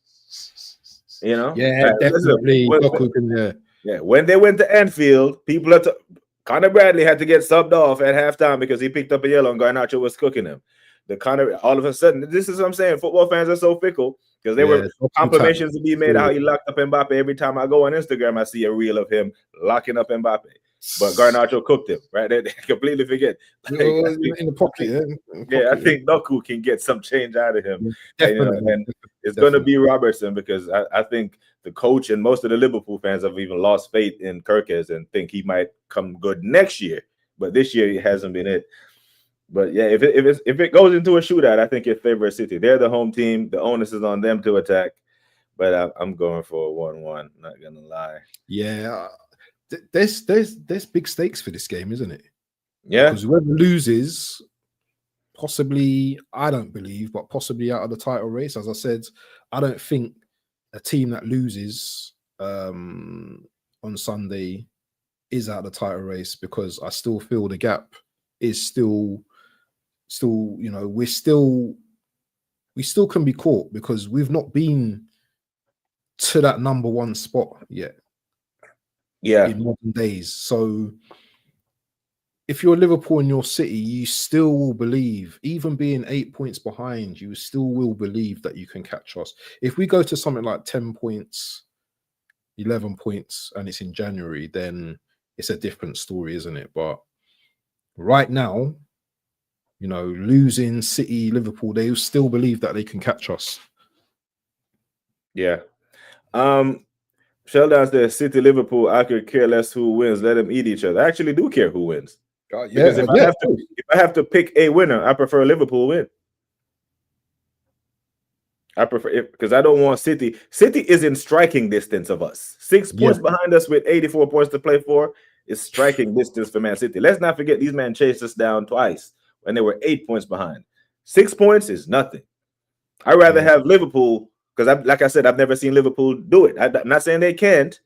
You know, yeah, definitely. When they went to Anfield, people Conor Bradley had to get subbed off at halftime because he picked up a yellow and Garnacho was cooking him. All of a sudden, this is what I'm saying. Football fans are so fickle because there were compilations to be made how he locked up Mbappe. Every time I go on Instagram, I see a reel of him locking up Mbappe. But Garnacho cooked him, right? They completely forget. In the pocket, I think Doku can get some change out of him. And it's going to be Robertson because I think the coach and most of the Liverpool fans have even lost faith in Kirkes and think he might come good next year. But this year, it hasn't been it. But yeah, if it goes into a shootout, I think it favors City. They're the home team. The onus is on them to attack. But I'm going for a 1-1. Not gonna lie. Yeah, there's big stakes for this game, isn't it? Yeah. Because whoever loses, possibly, I don't believe, but possibly out of the title race. As I said, I don't think a team that loses on Sunday is out of the title race because I still feel the gap is still, you know, we still can be caught because we've not been to that number one spot yet. Yeah. In modern days. So if you're Liverpool and you're City, you still will believe, even being 8 points behind, you still will believe that you can catch us. If we go to something like 10 points, 11 points, and it's in January, then it's a different story, isn't it? But right now, you know, losing City, Liverpool, they still believe that they can catch us. Yeah. Sheldon says City, Liverpool, I could care less who wins. Let them eat each other. I actually do care who wins. Because if I have to pick a winner, I prefer Liverpool win. I prefer it because I don't want City. City is in striking distance of us. 6 points behind us with 84 points to play for is striking distance for Man City. Let's not forget these men chased us down twice when they were 8 points behind. 6 points is nothing. I'd rather have Liverpool because, like I said, I've never seen Liverpool do it. I'm not saying they can't,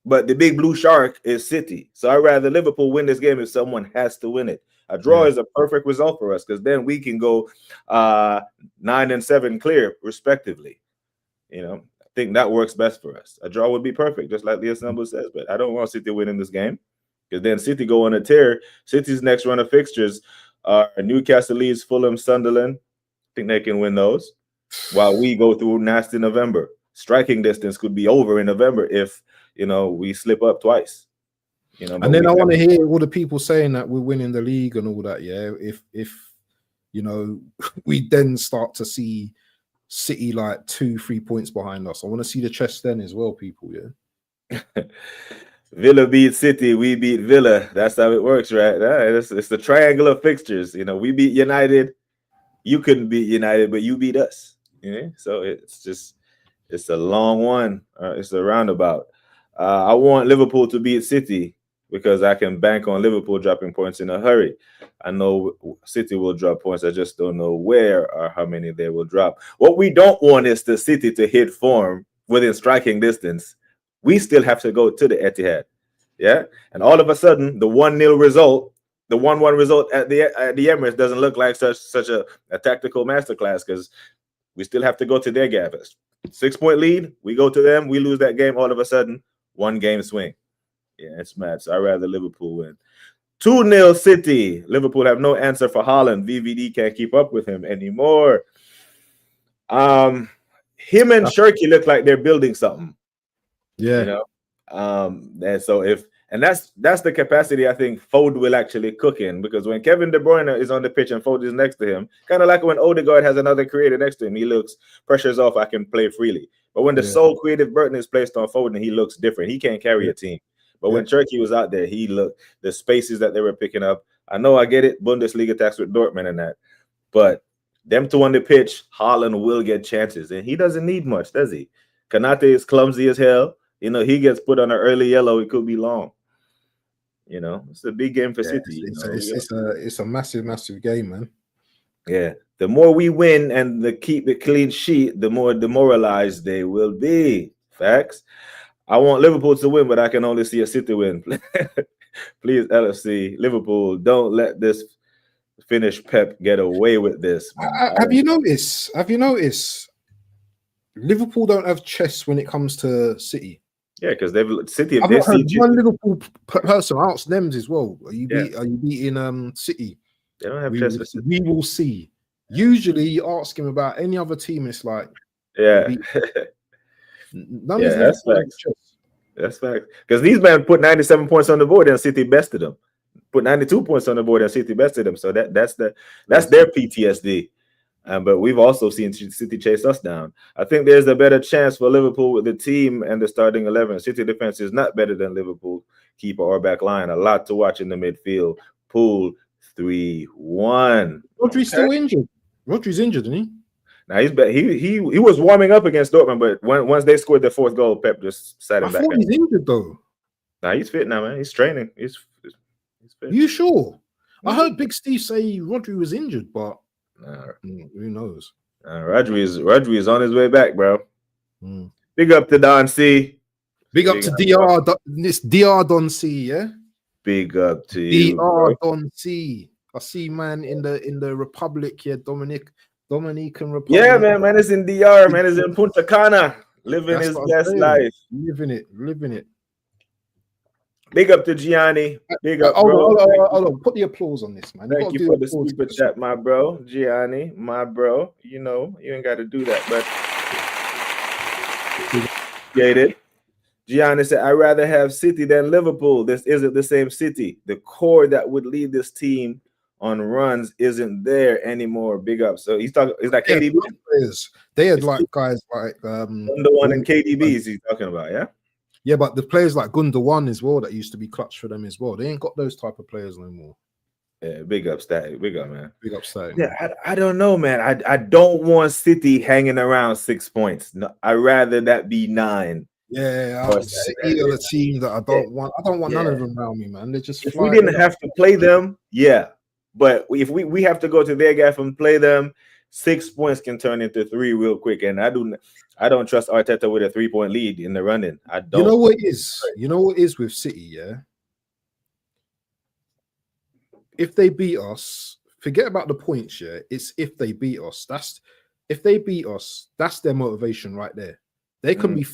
but the big blue shark is City. So I'd rather Liverpool win this game if someone has to win it. A draw is a perfect result for us because then we can go 9 and 7 clear, respectively. You know, I think that works best for us. A draw would be perfect, just like Leah Stumble says. But I don't want City winning this game because then City go on a tear. City's next run of fixtures are Newcastle, Leeds, Fulham, Sunderland. I think they can win those. While we go through nasty November. Striking distance could be over in November if, you know, we slip up twice. You know, and then I want to hear all the people saying that we're winning the league and all that. Yeah, if you know, we then start to see City like 2-3 points behind us. I want to see the chest then as well, people. Yeah. Villa beat City, we beat Villa. That's how it works, right? It's the triangle of fixtures. You know, we beat United. You couldn't beat United, but you beat us. Yeah, so it's a long one. It's a roundabout. I want Liverpool to beat City because I can bank on Liverpool dropping points in a hurry. I know City will drop points. I just don't know where or how many they will drop. What we don't want is the City to hit form within striking distance. We still have to go to the Etihad. Yeah, and all of a sudden, the 1-0 result, the 1-1 result at the Emirates doesn't look like such a tactical masterclass because we still have to go to their gap. 6 point lead, we go to them, we lose that game. All of a sudden, 1 game swing. Yeah, it's mad. So I'd rather Liverpool win. 2-0 City. Liverpool have no answer for Haaland. VVD can't keep up with him anymore. him and Shirky look like they're building something. Yeah. You know, and so that's the capacity I think Foden will actually cook in, because when Kevin De Bruyne is on the pitch and Foden is next to him, kind of like when Odegaard has another creator next to him, he looks pressure's off, I can play freely. But when the sole creative burden is placed on Foden, he looks different. He can't carry a team. But when Turkey was out there, he looked the spaces that they were picking up. I know, I get it, Bundesliga tax with Dortmund and that, but them two on the pitch, Haaland will get chances, and he doesn't need much, does he? Kanate is clumsy as hell. You know, he gets put on an early yellow, it could be long. You know, it's a big game for City. It's a massive game, man. Yeah, the more we win and keep the clean sheet, the more demoralized they will be. Facts. I want Liverpool to win, but I can only see a City win. Please, LFC, Liverpool, don't let this Finnish Pep get away with this. Have you noticed? Liverpool don't have chess when it comes to City. Yeah, because City. I've not heard one Liverpool person ask them as well. Are you beating City? They don't have chess. We will see. Usually, you ask him about any other team, it's like, yeah. None of that's facts. That's fact. Because these men put 97 points on the board and City bested them. Put 92 points on the board and City bested them. So that's their PTSD. But we've also seen City chase us down. I think there's a better chance for Liverpool with the team and the starting 11. City defense is not better than Liverpool keeper or back line. A lot to watch in the midfield. Pool 3-1. Rodri's still injured. Rodri's injured, isn't he? Now he was warming up against Dortmund, but once they scored their fourth goal, Pep just sat him back. I thought he's injured though. Nah, he's fit now, man. He's training. He's fit. You sure? I heard Big Steve say Rodri was injured, but who knows? Rodri is on his way back, bro. Big up to Don C. Big up to DR. This DR Don C, yeah. Big up to you, DR Don C. I see man in the Republic here, Dominican Republic. Yeah, man is in DR, man is in Punta Cana, living his best life. Living it. Big up to Gianni. Big up, bro. Hold on. Put the applause on this, man. Thank you for the super chat, my bro. Gianni, my bro. You know, you ain't got to do that, but get it. Gianni said, I'd rather have City than Liverpool. This isn't the same City. The core that would lead this team on runs isn't there anymore. Big up. So he's talking. It's like KDB. They had like guys like Gundogan and KDBs. He's talking about, yeah. Yeah, but the players like Gundogan as well that used to be clutch for them as well. They ain't got those type of players no more. Yeah, big up, Static. Big up, man. Big up, Static. Yeah, I don't know, man. I don't want City hanging around 6 points. No, I'd rather that be 9. Yeah, City are the team that I don't want. I don't want none of them around me, man. They just. If we didn't have to play them, yeah. But if we have to go to their gaff and play them, 6 points can turn into 3 real quick. And I don't trust Arteta with a 3-point lead in the running. I don't. You know what it is? You know what it is with City, yeah? If they beat us, forget about the points, yeah? It's if they beat us. If they beat us, that's their motivation right there. They can be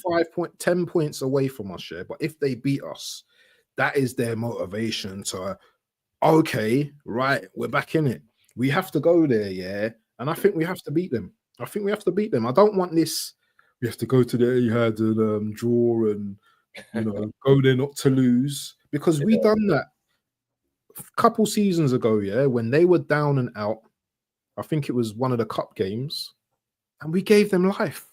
10 points away from us, yeah? But if they beat us, that is their motivation to, okay, right, we're back in it. We have to go there, yeah? And I think we have to beat them. I I don't want this. We have to go to the Etihad and draw and go there not to lose, because we done that a couple seasons ago, yeah, when they were down and out. I think it was one of the cup games, and we gave them life.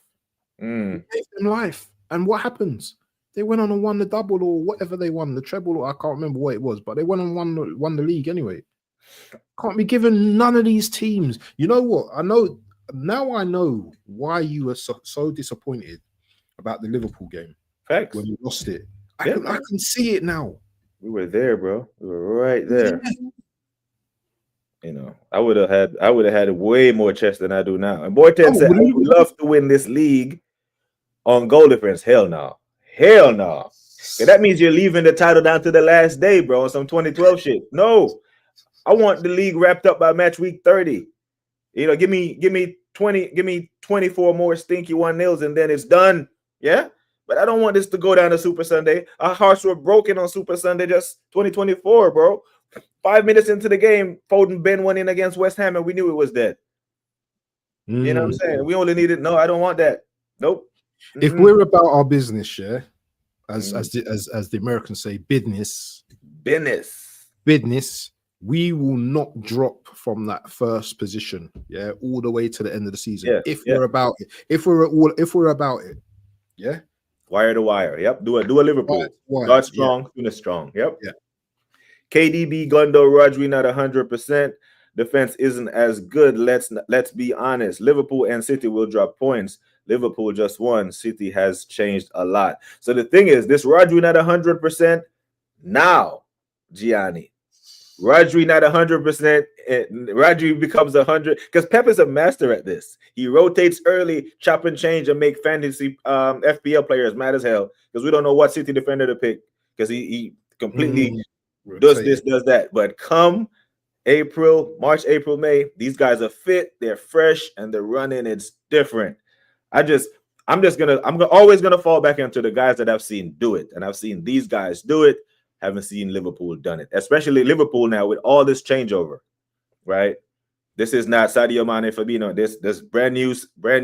We gave them life, and what happens? They went on and won the double or whatever they won, the treble. Or I can't remember what it was, but they went and won the league anyway. Can't be given none of these teams. You know what? I know why you were so disappointed about the Liverpool game. Facts. When you lost it. I can see it now. We were there, bro. We were right there. You know, I would have had way more chest than I do now. And Boyten said, I would love to win this league on goal difference. Hell no. Hell no. Okay, that means you're leaving the title down to the last day, bro, on some 2012 shit. No. I want the league wrapped up by match week 30. You know, give me 24 more stinky 1-0s and then it's done. Yeah. But I don't want this to go down to Super Sunday. Our hearts were broken on Super Sunday, just 2024, bro. 5 minutes into the game, Foden Ben went in against West Ham and we knew it was dead. You know what I'm saying? We only needed, no, I don't want that. Nope. If we're about our business, yeah, as the Americans say, business, we will not drop from that first position, yeah, all the way to the end of the season. Yeah, if yeah. we're about it, if we're about it, yeah. Wire to wire. Yep. Do a Liverpool. Start strong, finish strong. Yep. Yeah. KDB, Gundo, Rodri not 100%. Defense isn't as good. Let's be honest. Liverpool and City will drop points. Liverpool just won. City has changed a lot. So the thing is, this Rodri not 100% now, Gianni. Rodri not 100%. Rodri becomes 100 because Pep is a master at this. He rotates early, chop and change, and make fantasy FPL players mad as hell because we don't know what City defender to pick because he completely does this, does that. But come March, April, May, these guys are fit, they're fresh, and they're running. It's different. I'm always gonna fall back into the guys that I've seen do it, and I've seen these guys do it. Haven't seen Liverpool done it, especially Liverpool now with all this changeover, right? This is not Sadio Mane, Fabinho. There's brand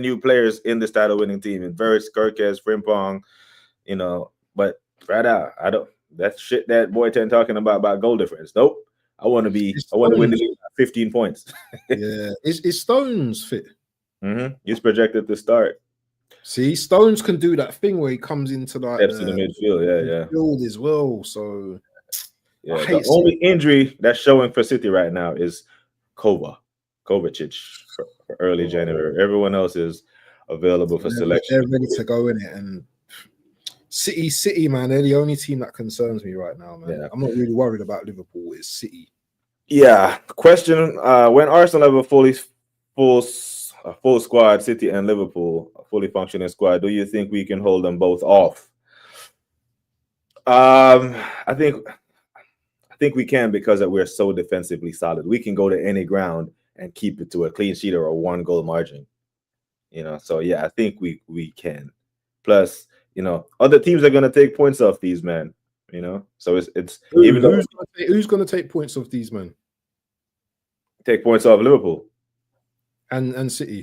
new players in this title-winning team. In Verts, Kirkes, Frimpong, But right out, I don't. That shit that boy 10 talking about goal difference. Nope. I want to win the league 15 points. Yeah, is Stones fit? He's projected to start. See, Stones can do that thing where he comes into like steps in the midfield, midfield as well. So yeah, the only injury that's showing for City right now is Kovacic for early January. Everyone else is available for selection. They're ready to go in it, and City, man, they're the only team that concerns me right now, man. Yeah. I'm not really worried about Liverpool. It's City. Yeah. Question: when Arsenal have a full squad, City and Liverpool, a fully functioning squad, do you think we can hold them both off? I think we can because we're so defensively solid. We can go to any ground and keep it to a clean sheet or a 1-goal margin. So yeah, I think we can. Plus, other teams are going to take points off these men. So it's who's going to take points off these men? Take points off Liverpool and City.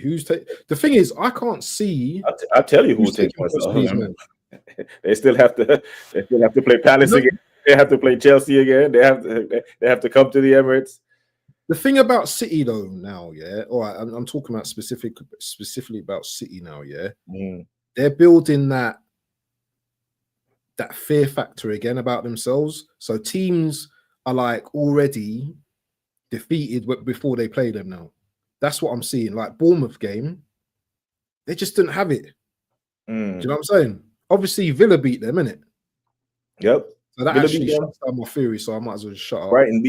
The thing is, I can't see. I'll tell you who will take points off these men. They still have to play Palace again. They have to play Chelsea again. They have to come to the Emirates. The thing about City though now, yeah. All right, I'm talking about specifically about City now, yeah. They're building that fear factor again about themselves. So teams are like already defeated before they play them now. That's what I'm seeing. Like Bournemouth game, they just didn't have it. Do you know what I'm saying? Obviously, Villa beat them, innit? Yep. So that actually shuts down my theory, so I might as well just shut up. Brighton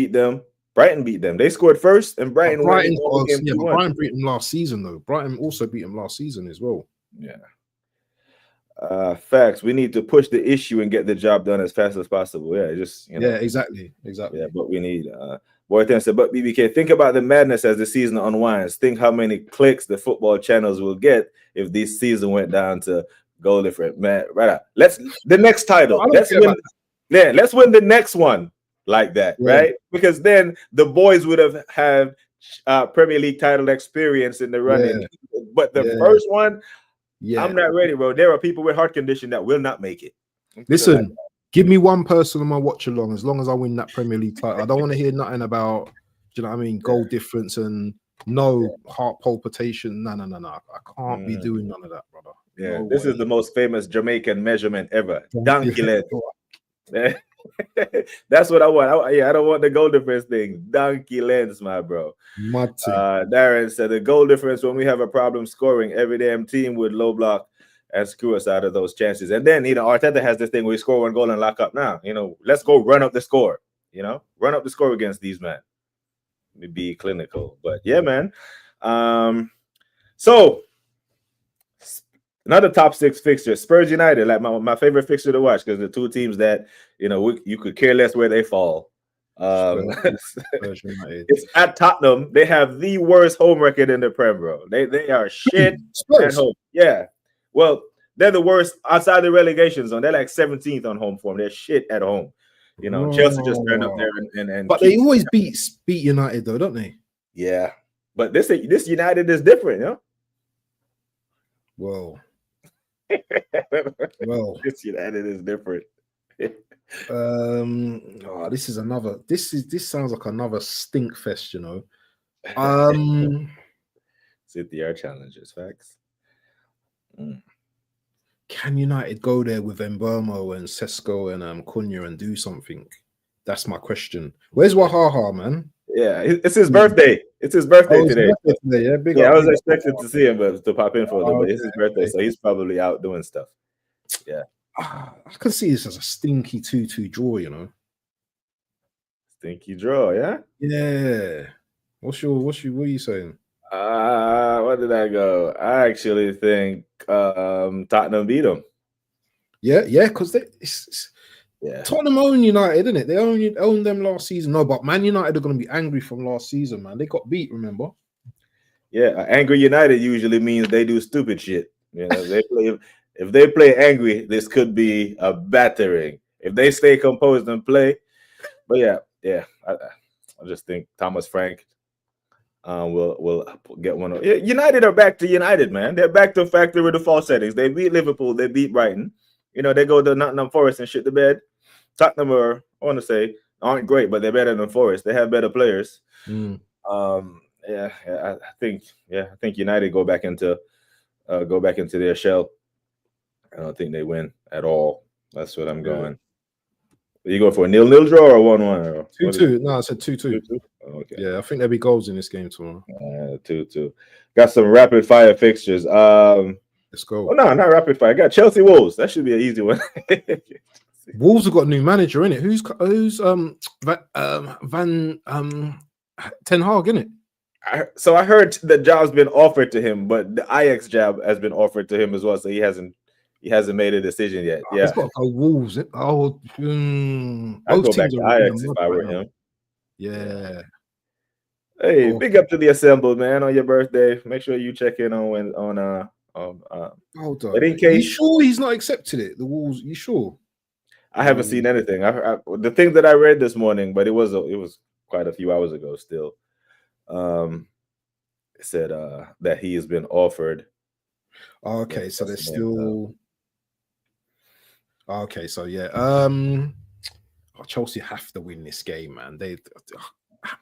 beat them. They scored first, and Brighton beat them last season, though. Brighton also beat them last season as well. Yeah. Facts. We need to push the issue and get the job done as fast as possible. Yeah, yeah, exactly. Yeah, but we need Boyton said, but BBK, think about the madness as the season unwinds. Think how many clicks the football channels will get if this season went down to goal different. Man, right out. The next title. Let's win the next one like that, right? Because then the boys would have had Premier League title experience in the running. But the first one, I'm not ready, bro. There are people with heart condition that will not make it. Listen, give me one person on my watch along as I win that Premier League title. I don't want to hear nothing about, do you know what I mean, goal difference and no heart palpitation. No. I can't be doing none of that, brother. Yeah, no this way. Is the most famous Jamaican measurement ever. Donkey leg. That's what I want. I don't want the goal difference thing. Donkey lens, my bro. Darren said the goal difference when we have a problem scoring, every damn team would low block and screw us out of those chances. And then Arteta has this thing where we score one goal and lock up. Now, let's go run up the score. Run up the score against these men. Be clinical. But yeah, man. So another top 6 fixture, Spurs United, like my favorite fixture to watch because the two teams that you could care less where they fall. It's at Tottenham. They have the worst home record in the Prem, bro. They are shit at home. Yeah, well, they're the worst outside the relegation zone. They're like 17th on home form. They're shit at home. Chelsea just turned up there and but they always beat United though, don't they? Yeah, but this United is different, Well, Well, This United is different. this is another. This sounds like another stink fest. City are challengers, facts. Can United go there with Mbomo and Sesko and Cunha and do something? That's my question. Where's Wahaha, man? Yeah, it's his birthday. It's his birthday today. Yeah, big Yeah, up, I was big expecting to see him, but to pop in for a little bit. It's his birthday, okay. so he's probably out doing stuff. Yeah, I can see this as a stinky 2-2 draw. Stinky draw. Yeah. Yeah. What are you saying? What did I go? I actually think Tottenham beat them. Yeah, because Tottenham own United, isn't it? They own them last season. No, but Man United are going to be angry from last season, man. They got beat, remember? Yeah, angry United usually means they do stupid shit. If they play angry, this could be a battering. If they stay composed and play, but yeah, I just think Thomas Frank will get one. United are back to United, man. They're back to factory with the false settings. They beat Liverpool. They beat Brighton. They go to Nottingham Forest and shit the bed. Tottenham aren't great, but they're better than Forest. They have better players. I think United go back into their shell. I don't think they win at all. That's what I'm going. Are you going for a 0-0 draw or 1-1? 2-2. No, I said 2-2. Okay. Yeah, I think there'll be goals in this game tomorrow. 2-2. Got some rapid fire fixtures. Let's go. Oh no, not rapid fire. Got Chelsea Wolves. That should be an easy one. Wolves have got a new manager in it. Who's Van Ten Hag, in it? So I heard the job's been offered to him, but the Ajax job has been offered to him as well. So he hasn't made a decision yet. Yeah, he's got to go Wolves. I'd go back to Ajax if I were him. Yeah. Hey, big up to the assembled, man, on your birthday. Make sure you check in on hold on. In case, you sure he's not accepted it? The Wolves. You sure? I haven't seen anything. The thing that I read this morning, but it was quite a few hours ago. Still, it said that he has been offered. Okay, so there's still. Okay, so yeah. Chelsea have to win this game, man.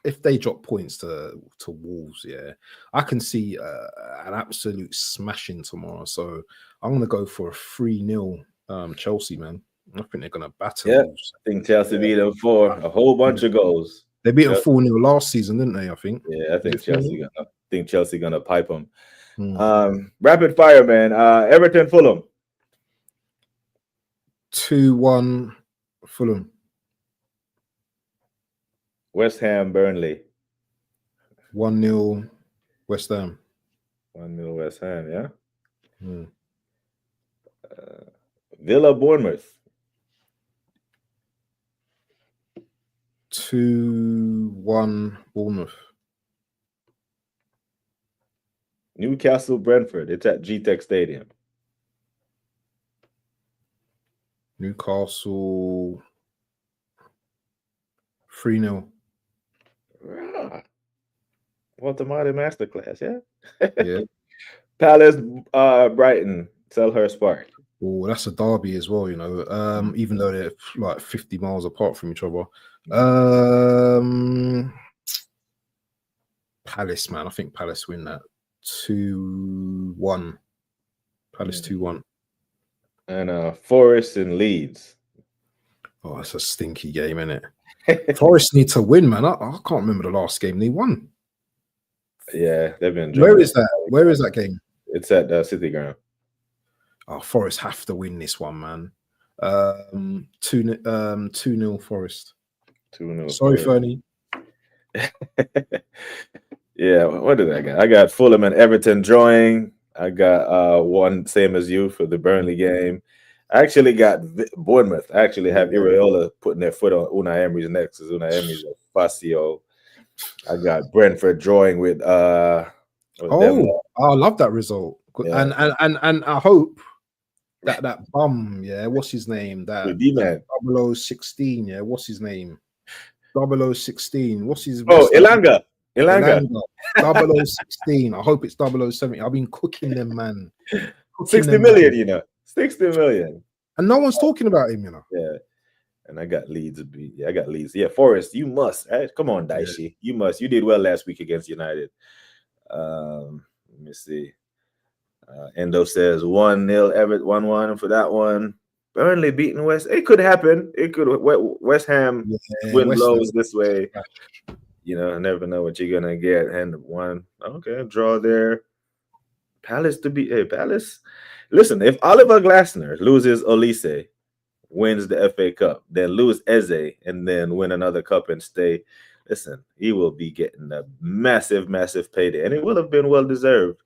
If they drop points to Wolves, yeah, I can see an absolute smashing tomorrow. So I'm gonna go for a 3-0 Chelsea, man. I think they're gonna batter Wolves. I think Chelsea beat them for a whole bunch of goals. They beat them 4-0 last season, didn't they? I think. Yeah, I think Chelsea gonna pipe them. Rapid fire, man. Everton, Fulham. 2-1 Fulham. West Ham, Burnley. 1-0 West Ham. 1-0 West Ham, yeah. Villa, Bournemouth. 2-1 Bournemouth. Newcastle, Brentford. It's at G-Tech Stadium. Newcastle 3-0. Walter masterclass, yeah. Yeah. Palace, Brighton, Selhurst Park. Oh, that's a derby as well, even though they're like 50 miles apart from each other. Palace, man. I think Palace win that 2-1. Palace 2-1. And Forest and Leeds. Oh, that's a stinky game, isn't it? Forest need to win, man. I can't remember the last game they won. Yeah, they've been. Where is that? Where is that game? It's at City Ground. Oh, Forest have to win this one, man. 2-0 Forest. 2-0. Sorry, Fernie. Yeah, what did I got? I got Fulham and Everton drawing. I got one same as you for the Burnley game. I actually got Bournemouth. I actually have Iraola putting their foot on Unai Emery's neck because Unai Emery's a Fazio. I got Brentford drawing with I love that result. Yeah. And I hope that bum, what's his name? That D-man. 0016, what's his name? 0016. What's his Elanga. 0016. I hope it's 0070. I've been cooking them, man. 60 million, 60 million. And no one's talking about him, you know. Yeah. And I got Leeds. Yeah, I got Leeds. Yeah, Forest, you must. Come on, Daishi. You must. You did well last week against United. Let me see. Endo says 1-0 Everett, 1-1 for that one. Burnley beating West. It could happen. It could. West Ham win blows this way. You know, I never know what you're gonna get. And one. Okay, draw there. Palace to beat. Hey, Palace. Listen, if Oliver Glasner loses Olise, wins the FA Cup, then lose Eze, and then win another cup and stay. Listen, he will be getting a massive, massive payday, and it will have been well deserved.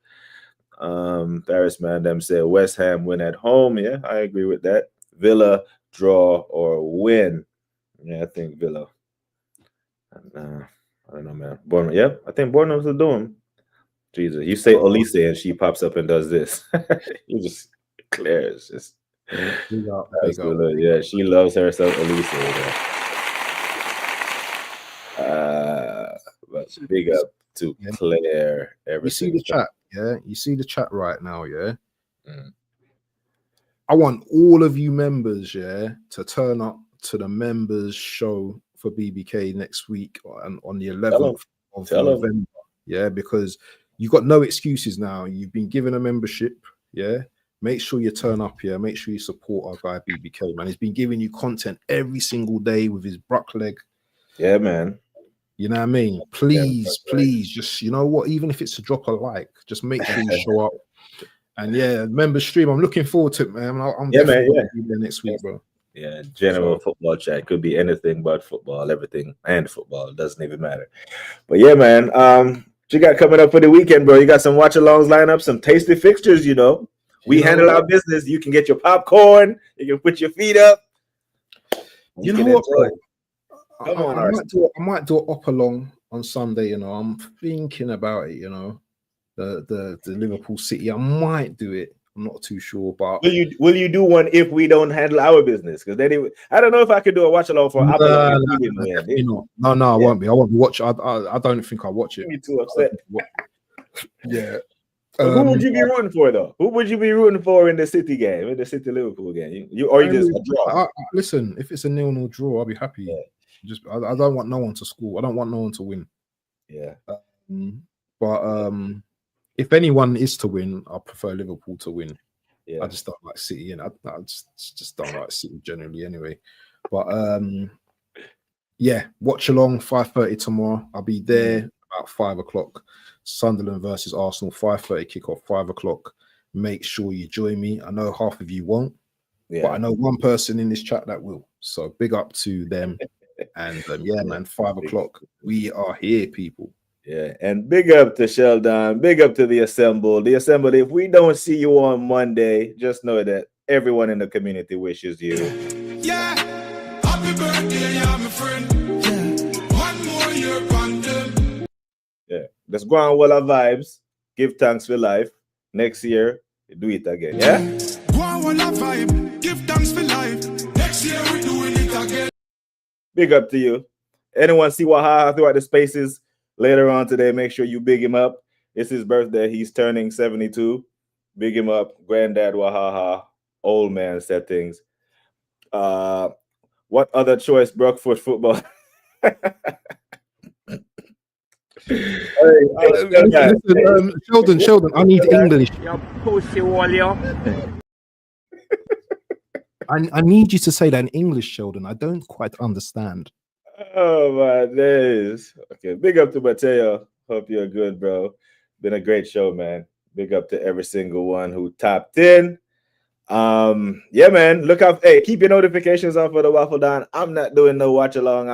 Paris man them say West Ham win at home. Yeah, I agree with that. Villa draw or win. Yeah, I think Villa. I don't know, man. Bournemouth. Yep, I think Bournemouth will do him. Jesus, you say Olise and she pops up and does this. You just Claire is just. Big up. Yeah, she loves herself, Elisa. But big up to Claire. You see the chat, yeah? You see the chat right now, yeah? I want all of you members, yeah, to turn up to the members show for BBK next week on the 11th of November, yeah? Because you got no excuses now. You've been given a membership, yeah? Make sure you turn up here. Make sure you support our guy BBK, man. He's been giving you content every single day with his Bruck leg. Yeah, man. You know what I mean? Please, please, just, you know what? Even if it's to drop a like, just make sure you show up. And yeah, member stream. I'm looking forward to it, man. I'm definitely gonna be there next week, bro. Yeah, general football chat could be anything but football, everything and football. It doesn't even matter. But yeah, man. What you got coming up for the weekend, bro? You got some watch-alongs lined up, some tasty fixtures, you know. We handle our business. You can get your popcorn. You can put your feet up. You know what, bro? I might do an up along on Sunday. You know, I'm thinking about it. You know, the Liverpool City. I might do it. I'm not too sure, but will you do one if we don't handle our business? Because then I don't know if I could do a watch along for Apple. No, I won't be. I won't watch. I don't think I'll watch it. Me too upset. Yeah. Who would you be rooting for, though? Who would you be rooting for in the City game, in the City Liverpool game? Listen, if it's a 0-0 draw, I'll be happy. Yeah. I don't want no one to score. I don't want no one to win. Yeah. But if anyone is to win, I prefer Liverpool to win. Yeah. I just don't like City, and I just don't like City generally anyway. But yeah, watch along 5:30 tomorrow. I'll be there about 5 o'clock. Sunderland versus Arsenal, 5:30 kickoff, 5 o'clock. Make sure you join me. I know half of you won't, but I know one person in this chat that will. So big up to them. And yeah, man, 5 o'clock. We are here, people. Yeah, and big up to Sheldon. Big up to the Assemble. The Assemble, if we don't see you on Monday, just know that everyone in the community wishes you. Yeah, happy birthday, yeah, my friend. Yeah, one more year pandem. Yeah, let's go on with our vibes. Give thanks for life. Next year, do it again. Yeah? Go on with our vibe. Give thanks for life. Next year, we're doing it again. Big up to you. Anyone see Wahaha throughout the spaces later on today? Make sure you big him up. It's his birthday. He's turning 72. Big him up. Granddad Wahaha. Old man settings. What other choice broke for football? Sheldon, I need English. I need you to say that in English, Sheldon. I don't quite understand. Oh my days. Okay, big up to Mateo. Hope you're good, bro. Been a great show, man. Big up to every single one who tapped in. Yeah, man. Look out. Hey, keep your notifications on for the Waffle Down. I'm not doing no watch along.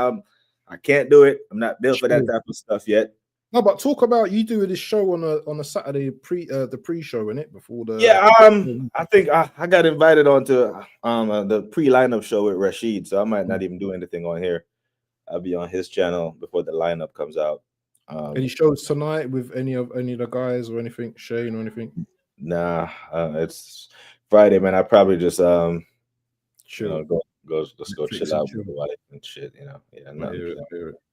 I can't do it. I'm not built for that type of stuff yet. No, but talk about you doing this show on a Saturday the pre-show, innit? Before the I think I got invited onto the pre-lineup show with Rashid, so I might not even do anything on here. I'll be on his channel before the lineup comes out. Any shows tonight with any of the guys or anything, Shane or anything? Nah, it's Friday, man. I probably just chill. You know, go chill out with the wife and shit. You know,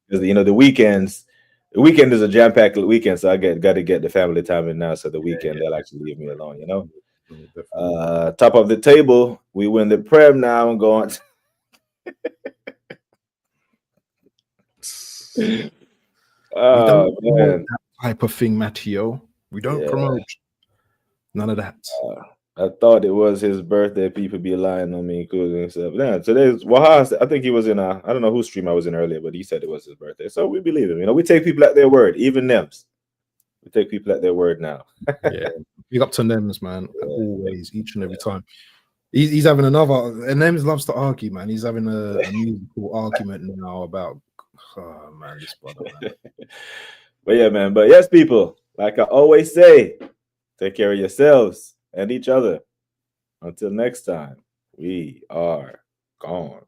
because the weekends. The weekend is a jam-packed weekend, so I got to get the family time in now. So the weekend they'll actually leave me alone, you know. definitely. Top of the table, we win the Prem now and go on. We Oh don't promote man, that type of thing, Matteo. We don't yeah. promote none of that. I thought it was his birthday. People be lying on me, including himself. Yeah, today's Waha. I think he was in I don't know whose stream I was in earlier, but he said it was his birthday. So we believe him. You know, we take people at their word, even Nems. We take people at their word now. Yeah, big up to Nems, man. Always, each and every time. He's having another. And Nems loves to argue, man. He's having a musical argument now about. Oh man, this brother, man. But yeah, man. But yes, people. Like I always say, take care of yourselves and each other. Until next time, we are gone.